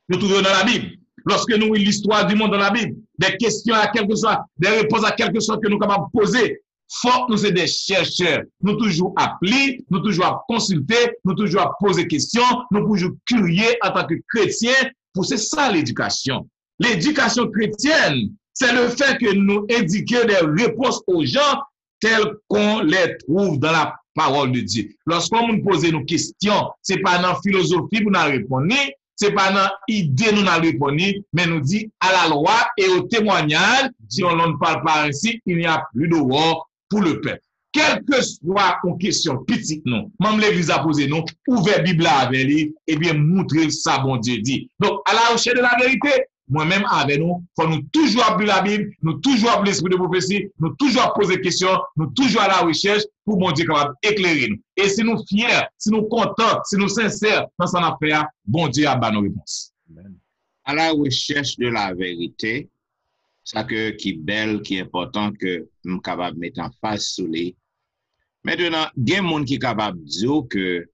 Nous trouvons dans la Bible. Lorsque nous lisons l'histoire du monde dans la Bible, des questions à quelque chose, des réponses à quelque chose que nous sommes capables de poser, faut que nous sommes des chercheurs. Nous toujours appelés, nous toujours à consulter, nous toujours à poser des questions, nous toujours curieux en tant que chrétiens. Pour c'est ça l'éducation. L'éducation chrétienne, c'est le fait que nous indiquions des réponses aux gens telles qu'on les trouve dans la parole de Dieu. Lorsqu'on nous pose nos questions, c'est pas dans la philosophie pour nous répondre, c'est pas dans l'idée nous répondre, mais nous dit à la loi et au témoignage, si on ne parle pas ainsi, il n'y a plus de roi pour le peuple. Quelle que soit une question petite, non, même l'église a posé non, ouvert Bible avec lui, et bien montrer ça, bon Dieu dit. Donc, à la recherche de la vérité, moi-même avec nous, faut nous toujours appeler la Bible, nous toujours appeler l'esprit de prophétie, nous toujours poser des questions, nous toujours à la recherche pour bon Dieu capable d'éclairer nous. Et si nous fiers, si nous contents, si nous sincères dans son affaire, bon Dieu a nos réponses. Amen. À la recherche de la vérité, ça qui est belle, qui est important que nous sommes capables de mettre en face sur les. Maintenant, il y a des gens qui sont capables de dire que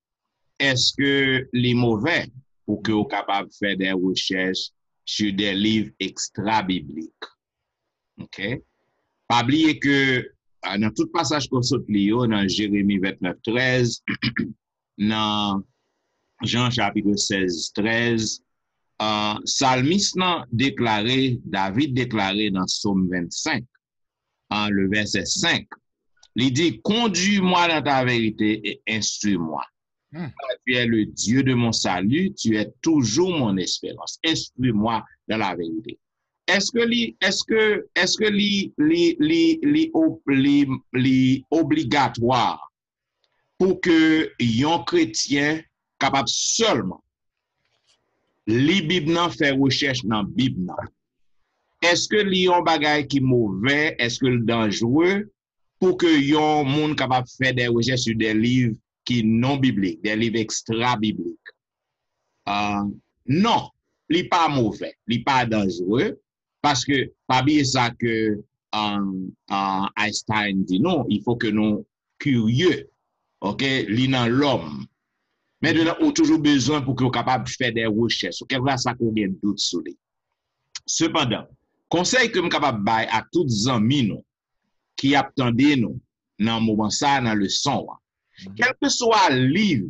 est-ce que les mauvais ou que vous capables de faire des recherches sur des livres extra-bibliques. OK? Pas oublier que dans tout passage qu'on saute dans Jérémie 29, 13, dans Jean chapitre 16, 13, Psalmiste déclaré, David déclaré dans Psaume 25, le verset 5, il dit, conduis-moi dans ta vérité et instruis-moi. Tu es le Dieu de mon salut, tu es toujours mon espérance. Instruis-moi dans la vérité. Est-ce que obligatoire pour que un chrétien capable seulement li Bible nan faire recherche dans Bible nan? Est-ce que li yon bagay qui mauvais, est-ce que le dangereux pour que yon monde capable faire des recherches sur des livres qui non bibliques, des livres extra-bibliques? Non, li pas mauvais, li pas dangereux, parce que pas bien ça que Einstein dit non, il faut que nous curieux, ok, li nan l'homme. Mais nous avons toujours besoin pour que nous soyons capables de faire des recherches. Quel est ça qu'on a doute sur lui? Cependant, conseil que nous sommes capables de faire à tous les amis qui attendent nous dans le moment ça, dans le son, quel que soit le livre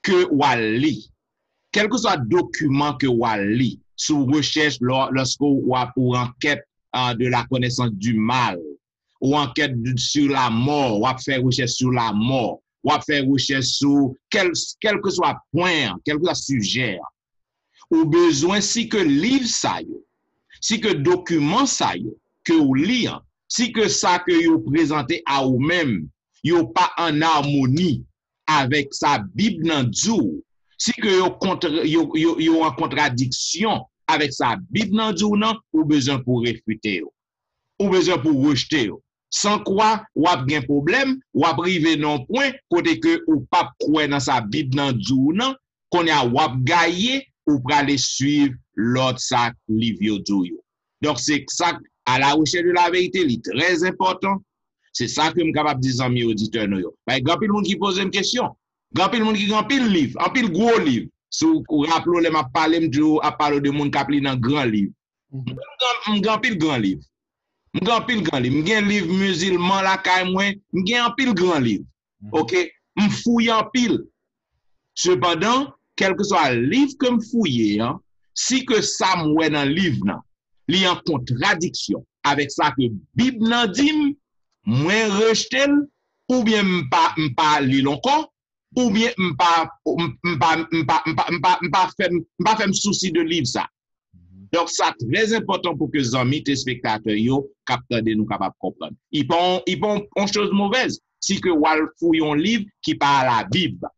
que vous lisez, quel que soit le document que vous lisez, sous recherche lorsque vous avez pour enquête de la connaissance du mal, ou enquête sur la mort, ou faire recherche sur la mort, ou faire recherche sur quel que soit point, quel que soit sujet, ou besoin si que livre ça yo, si que document ça yo, que vous lisez, si que ça que vous présentez à vous-même, yo pas en harmonie avec sa Bible nan djou, si que yo en contradiction avec sa Bible nan djou nan, ou besoin pour réfuter ou besoin pour rejeter sans quoi ou a un problème ou a privé non point côté que ou pas croire dans sa Bible nan djou nan qu'on a ou a gagné ou pour aller suivre l'autre ça livre djou yo. Donc c'est ça à la recherche de la vérité, c'est très important. C'est ça que je suis capable de dire à mes auditeurs. Il y a grand monde qui pose une question. Grand monde qui a un pile livre, un pile gros livre. Si vous rappelez, je parle de monde qui a pris dans grand livre. Grand pile grand livre. Grand pile grand livre. J'ai un livre musulman là quand moi, j'ai un pile grand livre. OK, je fouille en pile. Cependant, quel que soit le livre que je fouille, si que ça moi dans le livre là, il y a en contradiction avec ça que Bible nan dit, moi rejeter ou bien m'pa lire encore ou bien m'pa faire souci de livre ça. Donc ça très important pour que les amis téléspectateurs yo captent de nous capable comprendre. Ils font une chose mauvaise si que wal fouille un livre qui parle à la Bible.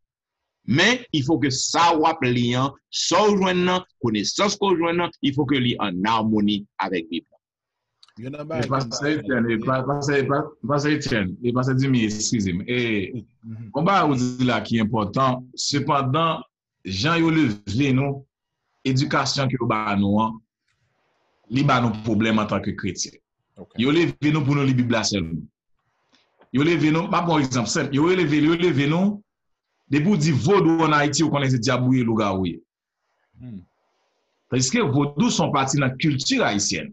Mais il faut que ça wap liant, ça joignant, connaissance qu'on joignant, il faut que li en harmonie avec Bible. Et excusez-moi. Et on va vous dire là qui est important, cependant, Jean yo levé nous, éducation que ba nous, li ba nous problème en tant que chrétien. Okay. Yo levé nous pour nous li Bible seulement. Yo levé nous, pas bon exemple simple, yo levé nous, depuis ou dit vaudou en Haïti, ou connaissez diabouye lougaouye. Parce que vaudou sont partis dans la culture haïtienne.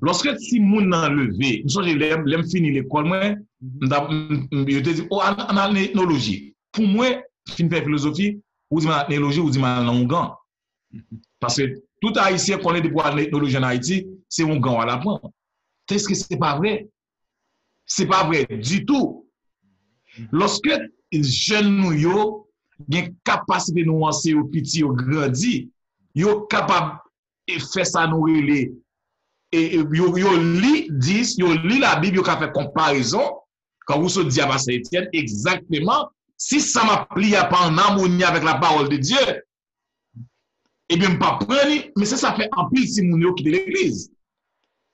Lorsque si moun nan levé, nous sommes l'aime fini l'école, moi, je te dis, oh, en ethnologie. Pour moi, fin faire philosophie, ou dit en ethnologie, ou dit en langan. Parce que tout haïtien connaît depuis l'ethnologie en Haïti, c'est un gant à l'apprendre. Est-ce que c'est pas vrai? C'est pas vrai du tout. Lorsque jeunes nous yo, gen capacité de nuancer au petit, au grandi, yo capable de faire ça nous relé. Et yo lit la Bible, yo ka fait comparaison, quand vous se dit à Saint-Étienne, exactement, si ça m'applique pas en harmonie avec la parole de Dieu, eh bien, pas prendre, mais ça fait un pile si moun yo quitte l'église.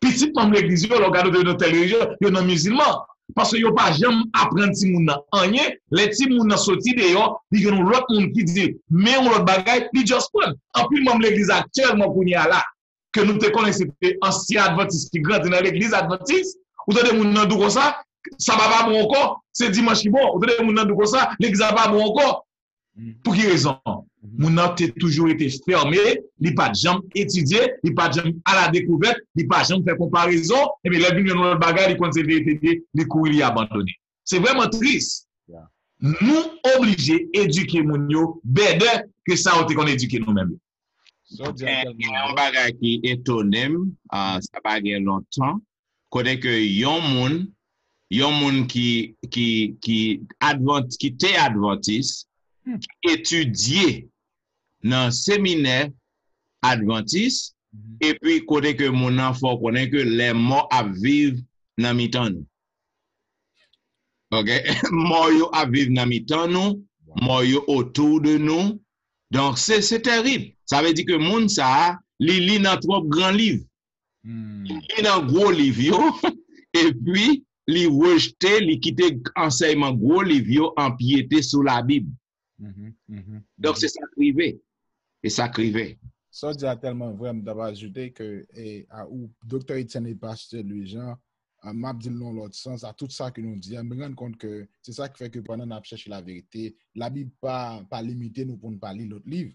Petit comme l'église, yo, regarde de notre religion, yo non musulman. Parce que yo pas jamais apprendre si moun nan rien, les ti moun nan sorti dehors, li gen l'autre moun qui dit, mais on l'autre bagay, li just prend. En plus, même l'église actuellement qu'on y a là, que nous te connaissons, ancien adventiste qui grandit dans l'église adventiste, ou avez des moun nan dou comme ça va pas bon encore, c'est dimanche qui bon, ou avez des moun nan dou comme ça, l'église va pas bon encore. Pour quelle raison? Moun nan te toujours été fermé, li pas jamais étudié, li pas jamais à la découverte, li pas jamais fait comparaison, et bien, les vignes dans le bagage, li konse vérité, les cours, li abandonné. C'est vraiment triste. Yeah. Nous obligés d'éduquer moun yo, bede que ça on qu'on éduquer nous-mêmes. Il y a un bagage qui est étonné, ça va gagner longtemps, côté que yon moun qui était adventiste, qui étudiait dans séminaire adventiste, et puis côté que mon enfant connaît que les morts à vivre dans mi-temps. OK? Morts yo à vivre dans mi-temps nous, morts yo autour de nous. Donc c'est terrible. Ça veut dire que moun ça li lit dans trop grand livre. Li dans gros livre yo, et puis li rejeter, li quitter enseignement gros livre yo, empiéter sur la Bible. Donc c'est ça privé. Et ça crivé. Ça dit tellement vraiment d'avoir ajouté que où Dr. Etienne et Pasteur Louis-Jean m'a dit dans l'autre sens à tout ça que nous disons, me rendre compte que c'est ça qui fait que pendant qu'on cherche la vérité, la Bible pas limité nous pour ne pas lire l'autre livre.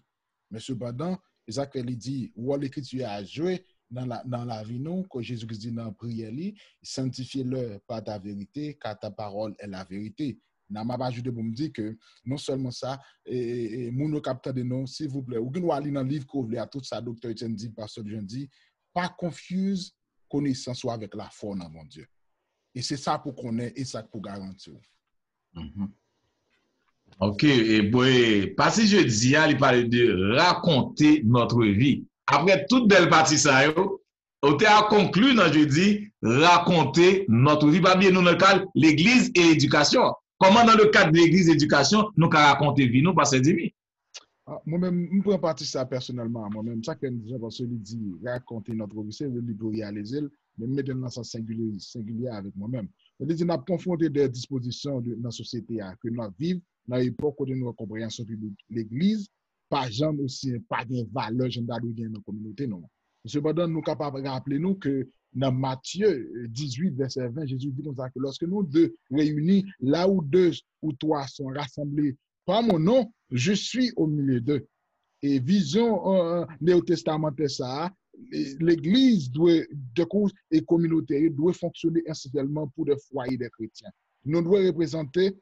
Mais cependant, c'est ça qu'il dit, où l'écriture a joué dans la vie nous, que Jésus dit dans la prière, sanctifie-le par ta vérité, car ta parole est la vérité. N'a pas ajouté pour me dire que non seulement ça, mon capteur de nom, s'il vous plaît, ou bien aller dans le livre qu'on voulait à tout ça, Dr. Etienne dit, Pasteur Jean dit, pas confuse connaissance avec la foi dans mon Dieu. Et c'est ça pour connaître et ça pour garantir. Ok, et bon, parce que je dis, il parle de raconter notre vie. Après toute belle partie ça, on a conclu dans je dis raconter notre vie. Pas bien nous dans le cadre l'église et l'éducation. Comment dans le cadre de l'église et l'éducation, nous avons raconté vie, nous, parce que c'est moi-même, je prends partie de ça personnellement. Moi-même, ça que déjà parce que dit raconter notre vie, c'est le livre réaliser, mais mettre dans sens singulier avec moi-même. C'est-à-dire, nous avons confronté des dispositions dans la société que nous vivons dans l'époque où nous compréhension de l'église, pas jamais aussi, pas de valeur dans la communauté, non. Cependant, nous sommes capables de rappeler nous que dans Matthieu 18, verset 20, Jésus dit comme ça que lorsque nous deux réunis, là où deux ou trois sont rassemblés par mon nom, je suis au milieu d'eux. Et vision néo-testamentaire, ça, l'église et communauté doit fonctionner essentiellement pour des foyers des chrétiens. Nous devons représenter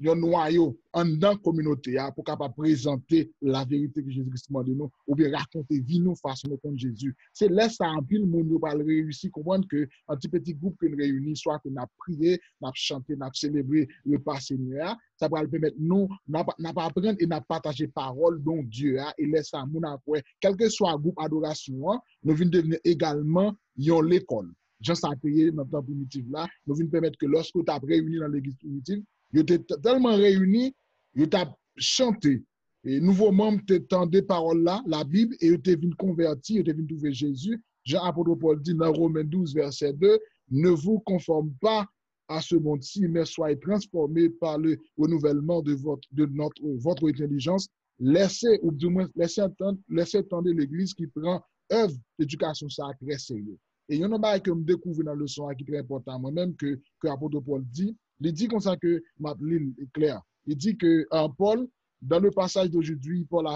un noyau en dans la communauté pour capable présenter la vérité que Jésus-Christ m'a donné ou bien raconter vie nous face au compte Jésus. C'est là ça en pile monde nous va réussir comprendre que un petit groupe que nous réunit soit que n'a prié, n'a chanté, n'a célébré le pas Seigneur, ça va permettre nous n'a pas apprendre et n'a partager parole dont Dieu a et laisse ça mon après quel que soit groupe adoration, nous venons devenir également yon l'école. Jean s'est payé dans le temps primitif là, nous venons permettre que lorsque tu as réuni dans l'église primitive, vous êtes tellement réunis, vous avez chanté. Et nouveaux membres t'entendaient paroles là, la Bible, et vous êtes venus convertir, vous êtes venus trouver Jésus. Jean apôtre Paul dit dans Romains 12, verset 2, ne vous conformez pas à ce monde-ci, mais soyez transformés par le renouvellement de votre intelligence. Laissez, ou du moins, laissez entendre l'Église qui prend œuvre d'éducation ça très sérieux. Et il y en a un que me découvre dans le leçon qui est très important, moi-même, que l'apôtre Paul dit. Il dit comme ça que ma ligne est claire. Il dit que Paul, dans le passage d'aujourd'hui, Paul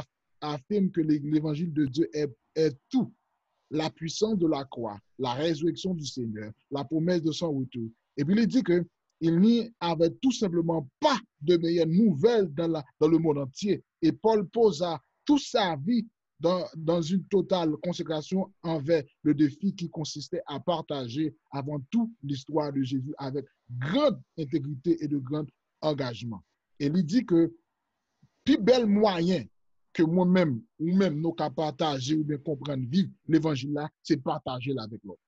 affirme que l'évangile de Dieu est tout. La puissance de la croix, la résurrection du Seigneur, la promesse de son retour. Et puis il dit qu'il n'y avait tout simplement pas de meilleures nouvelles dans le monde entier. Et Paul posa toute sa vie dans une totale consécration envers le défi qui consistait à partager avant tout l'histoire de Jésus avec grande intégrité et de grand engagement. Et il dit que plus bel moyen que moi-même ou même nous qu'à partager ou bien comprendre, vivre l'évangile là, c'est partager avec l'autre.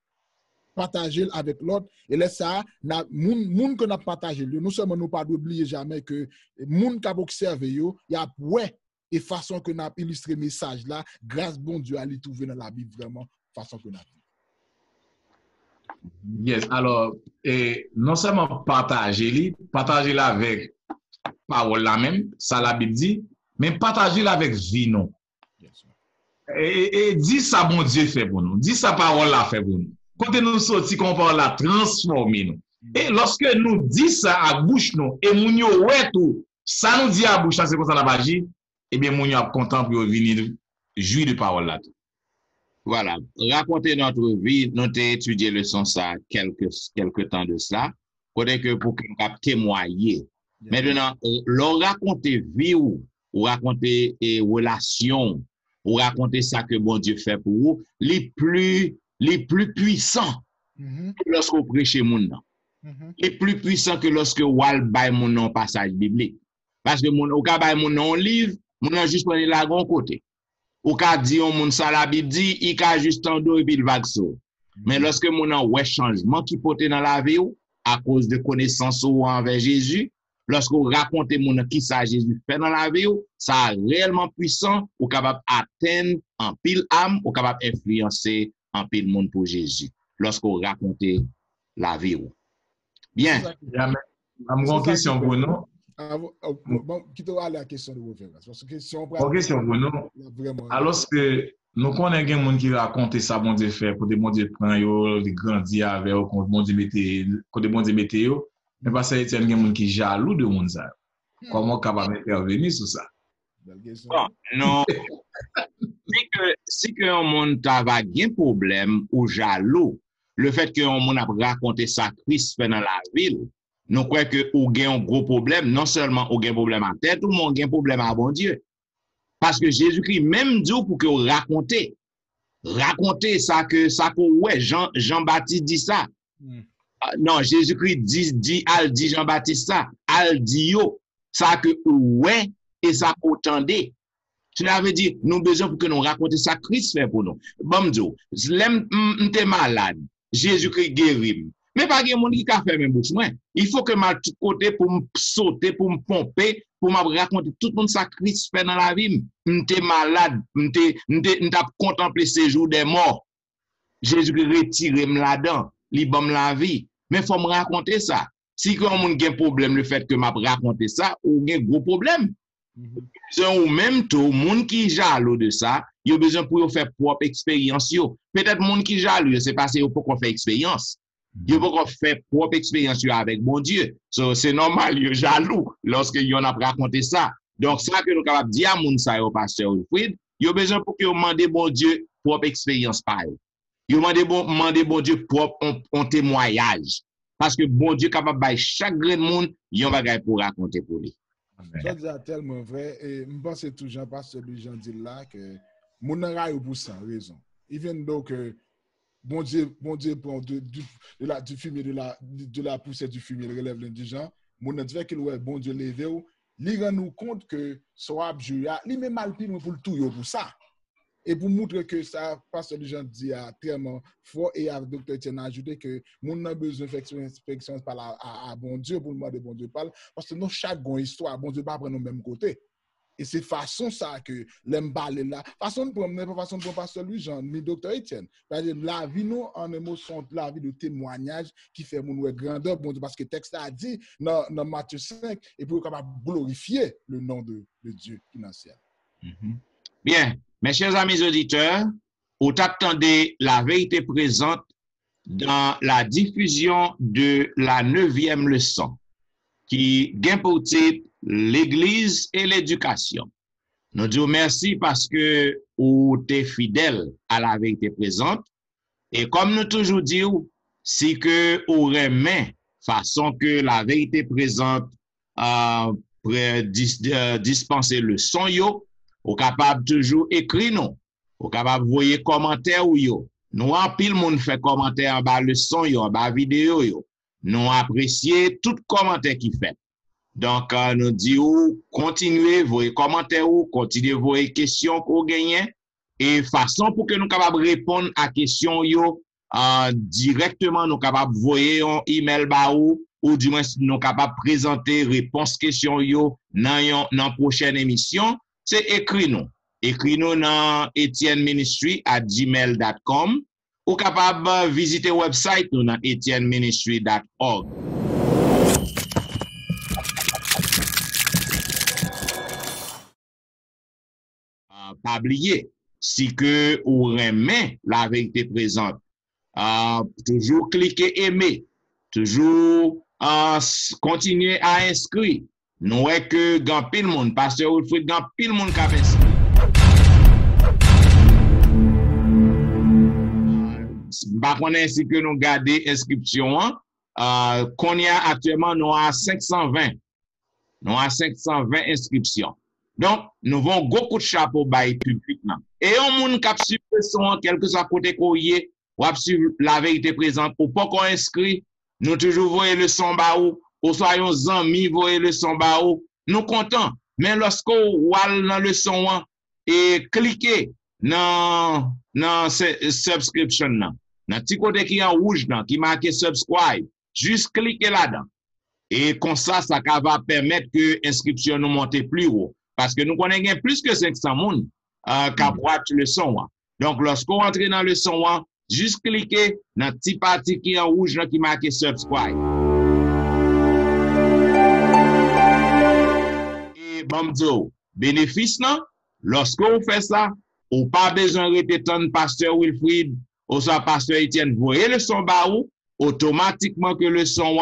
Partager avec l'autre. Et là, ça, moun que n'a partagé, nous seulement nous pas d'oublier jamais que moun qui a observé, il y a ouais, et façon que n'a illustré le message là, grâce bon Dieu à lui trouver dans la Bible vraiment, façon que n'a. Yes, alors, non seulement partager avec parole là même, ça la Bible dit, mais partager avec vie non. Yes, et dis ça bon Dieu fait pour nous, dis ça parole là fait pour nous. Quand nous sortis qu'on parle là transformer nous. Et lorsque nous dit ça à bouche nous et moun yo ouais tout, ça nous dit à bouche c'est comme ça la magie, et bien moun yo content pour venir jouir de parole là. Voilà, raconter notre vie, nous avons étudié le sens ça quelques temps de cela, pour que nous témoigner. Maintenant, leur raconter vie ou raconter relation, ou raconter ça que bon Dieu fait pour vous, les plus puissants que lorsque vous prêchez mon nom. Les plus puissants que lorsque vous avez mon nom passage biblique. Parce que vous avez mon nom livre, mon nom juste prenez la grand côté. Ou ka di on moun sa la Bible dit, il ka juste en dos et puis le vague so. Mais lorsque mon an ouais changement qui porte dans la vie ou, à cause de connaissance ou envers Jésus, lorsque vous racontez mon qui ça Jésus fait dans la vie ou, ça réellement puissant ou capable atteindre en pile âme ou capable influencer en pile monde pour Jésus. Lorsque vous racontez la vie ou. Bien. Une question pour nous. Bon, qui te va aller à la question de référence. Parce que si on prend. Question pour nous. Alors que nous connaissons des gens qui racontent ça, bon Dieu fait, côté bon Dieu prend yo, il grandit avec eux, côté bon Dieu mette yo. Mais parce que il y a des gens qui jaloux de monde ça. Comment capable intervenir sur ça? Bon, non. Si que un monde va un problème ou jaloux, le fait que un monde a raconté ça Christ fait dans la ville. Nous croyons que ou gagne un gros problème, non seulement ou gagne un problème à tête, ou mon gagne un problème à bon Dieu. Parce que Jésus-Christ même dit pour que vous racontez ça que ouais, Jean-Baptiste dit ça. Non, Jésus-Christ dit Jean-Baptiste ça, al dit yo, ça que ouais et ça entendez. Cela veut dire nous besoin pour que nous raconter ça Christ fait pour nous. Bon Dieu, m'te malade, Jésus-Christ guérit. Mais pas de monde qui a fait même bouche. Il faut que je tout côté pour me sauter, pour me pomper, pour me raconter tout le monde ça Christ fait dans la vie. M'te malade, m'te contempler ces jours des morts. Jésus retire me là-dedans, il bon la vie. Mais faut me raconter ça. Si on a un problème le fait que m'a raconter ça, ou un gros problème. Ou même tout monde qui jaloux de ça, il a besoin pour faire propre expérience. Peut-être monde qui jaloux, c'est parce qu'il faut qu'on fait expérience. Il faut qu'on fait propre expérience avec mon Dieu. So, c'est normal, il est jaloux lorsque il a raconté ça. Donc, ça que nous sommes capables de dire à moun sa yo, pasteur Wilfrid, il a besoin pour que vous demandez bon Dieu propre expérience par eux. Il demandez bon Dieu propre en témoignage. Parce que bon Dieu est capable de chaque grand monde, il y a un bagage pour raconter pour lui. Ça c'est tellement vrai. Et je pense toujours, pasteur Jean dit là, que mon ara est pour ça, raison. Even donc, bon Dieu prend du fumier, de la poussière du fumier, il relève l'indigent. Mon Dieu qu'il ouais bon Dieu levé ou, il rend nous compte que soit Julia, il met mal pile pour le tout pour ça. Et pour montrer que ça, pasteur Jean dit tellement fort et avec docteur Etienne a ajouté que mon a besoin de faire expérience par à bon Dieu pour demander bon Dieu parle parce que nous chaque histoire bon Dieu pas prendre nous même côté. Et c'est façon ça que l'aime parler là. Façon pour pas façon pour pasteur Louis-Jean, ni docteur Etienne. Par exemple, la vie nous en émotion, la vie de témoignage qui fait mon grandeur bon Dieu parce que le texte a dit dans Matthieu 5 et pour capable glorifier le nom de Dieu qui est dans le ciel. Bien, mes chers amis auditeurs, vous attendez la vérité présente dans la diffusion de la 9e leçon qui gagne pour titre l'Église et l'éducation. Nous disons merci parce que vous êtes fidèle à la vérité présente. Et comme nous toujours disons, si que vous remet façon que la vérité présente dispenser le son yo, vous capable toujours écrire nous, vous capable voyer commentaire ou yo. Nous en pile monde fait commentaire en bas le son yo, en bas vidéo yo. Nous apprécier tout commentaire qui fait. Donc, nous disons, continuez vos commentaires, continuez vos questions qu'on gagne, et façon pour que nous capables répondre à questions yo, directement, nous capables voyer un email ba ou du moins nous capables présenter réponse question yo dans prochaine émission, c'est écrit nous. Écrit nous dans etienneministry@gmail.com ou capable visiter website nous dans etienneministry.org. Pas oublier, si que vous remet la vérité présente, toujours cliquer aimer, toujours continuer à inscrire. Nous voyons que grand pile monde, pasteur Wilfrid, grand pile monde qui a inscrit. Par contre, ainsi que nous gardons inscription, qu'on y a actuellement, nous avons 520. Nous avons 520 inscriptions. Donc, nous avons beaucoup de chapeaux bail public. Et on moun k'ap suivre son, quel que soit côté courrier, ou ap suivre la vérité présente, ou pas qu'on inscrit, nous toujours voyons le son baou, ou soyons amis, voyons le son baou, nous contents. Mais lorsqu'on wal dans le son, et cliquez dans subscription, dans petit côté qui est en rouge, qui marque subscribe, juste cliquez là-dedans. Et comme ça va permettre que l'inscription nous monte plus haut. Parce que nous connaissons plus que 500 personnes qui watch le son. Donc, lorsqu'on entre dans le son, juste cliquez dans le petit parti qui est en rouge qui marque subscribe. Et bon, bénéfice, lorsqu'on fait ça, on n'a pas besoin de rester pasteur Wilfrid ou soit pasteur Etienne. Vous voyez le son baou, automatiquement que le son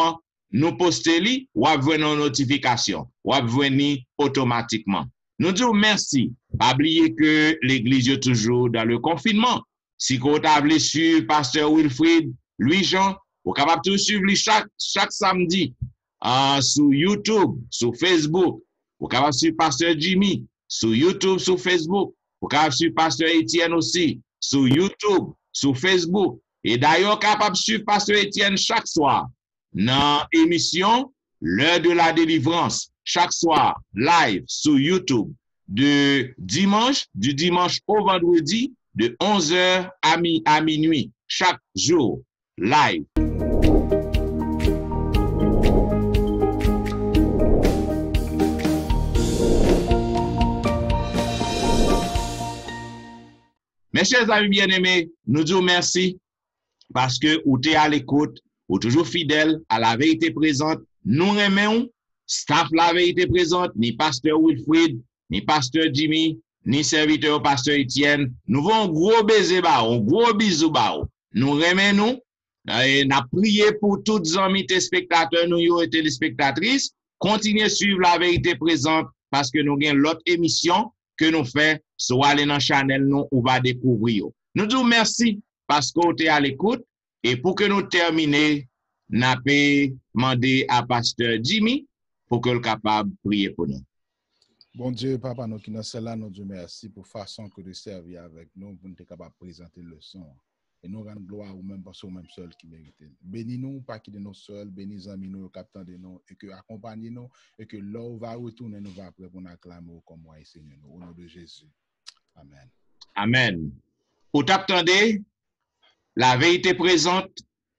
nous postez li, ou venir une notification, ou venir automatiquement. Nous disons merci. Pas oublier que l'église est toujours dans le confinement. Si vous avez sur pasteur Wilfrid, Louis-Jean, vous êtes capable de suivre chaque samedi sur YouTube, sur Facebook. Vous êtes capable de suivre pasteur Jimmy sur YouTube, sur Facebook. Vous êtes capable de suivre pasteur Etienne aussi sur YouTube, sur Facebook. Et d'ailleurs, capable de suivre pasteur Etienne chaque soir dans l'émission L'heure de la délivrance, chaque soir, live sur YouTube, du dimanche au vendredi, de 11h à minuit, chaque jour, live. Mes chers amis bien-aimés, nous disons merci parce que vous êtes à l'écoute, ou toujours fidèle à la vérité présente. Nous remercions staff la vérité présente, ni pasteur Wilfrid, ni pasteur Jimmy, ni serviteur pasteur Etienne. Nous avons un gros baiser un gros bisou Nous remercions, et nous prié pour tous les amis téléspectateurs, nous et téléspectatrices. Continuez à suivre la vérité présente parce que nous avons l'autre émission que nous faisons, soit aller dans la channel nous ou va découvrir. Nous disons merci parce que vous êtes à l'écoute. Et pour que nous terminions, nous avons demandé à pasteur Jimmy pour que le capable de prier pour nous. Bon Dieu, Papa, nous qui nous sommes là, nous Dieu merci pour la façon que de servir avec nous, pour nous être capable de présenter le son. Et nous rendons gloire au même parce que même seul qui mérite. Bénis-nous, pas qui de nous seuls, bénis les amis, nous, captant de nous, et que accompagnez-nous, et que là où va retourner, nous va après pour nous acclamer comme moi et Seigneur, au nom de Jésus. Amen. Amen. Vous attendez la vérité présente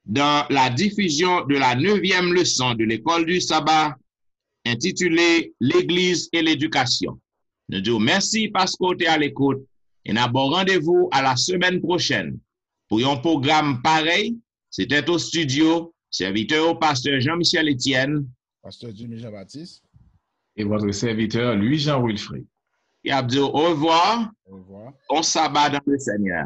dans la diffusion de la 9e leçon de l'école du sabbat intitulée L'Église et l'éducation. Nous disons merci parce que vous êtes à l'écoute. Et nous avons rendez-vous à la semaine prochaine pour un programme pareil. C'était au studio, serviteur au pasteur Jean-Michel Etienne. Pasteur Jimmy Jean-Baptiste. Et votre serviteur Louis-Jean Wilfrid. Et a dit au revoir. Au revoir. On s'abat dans le Seigneur.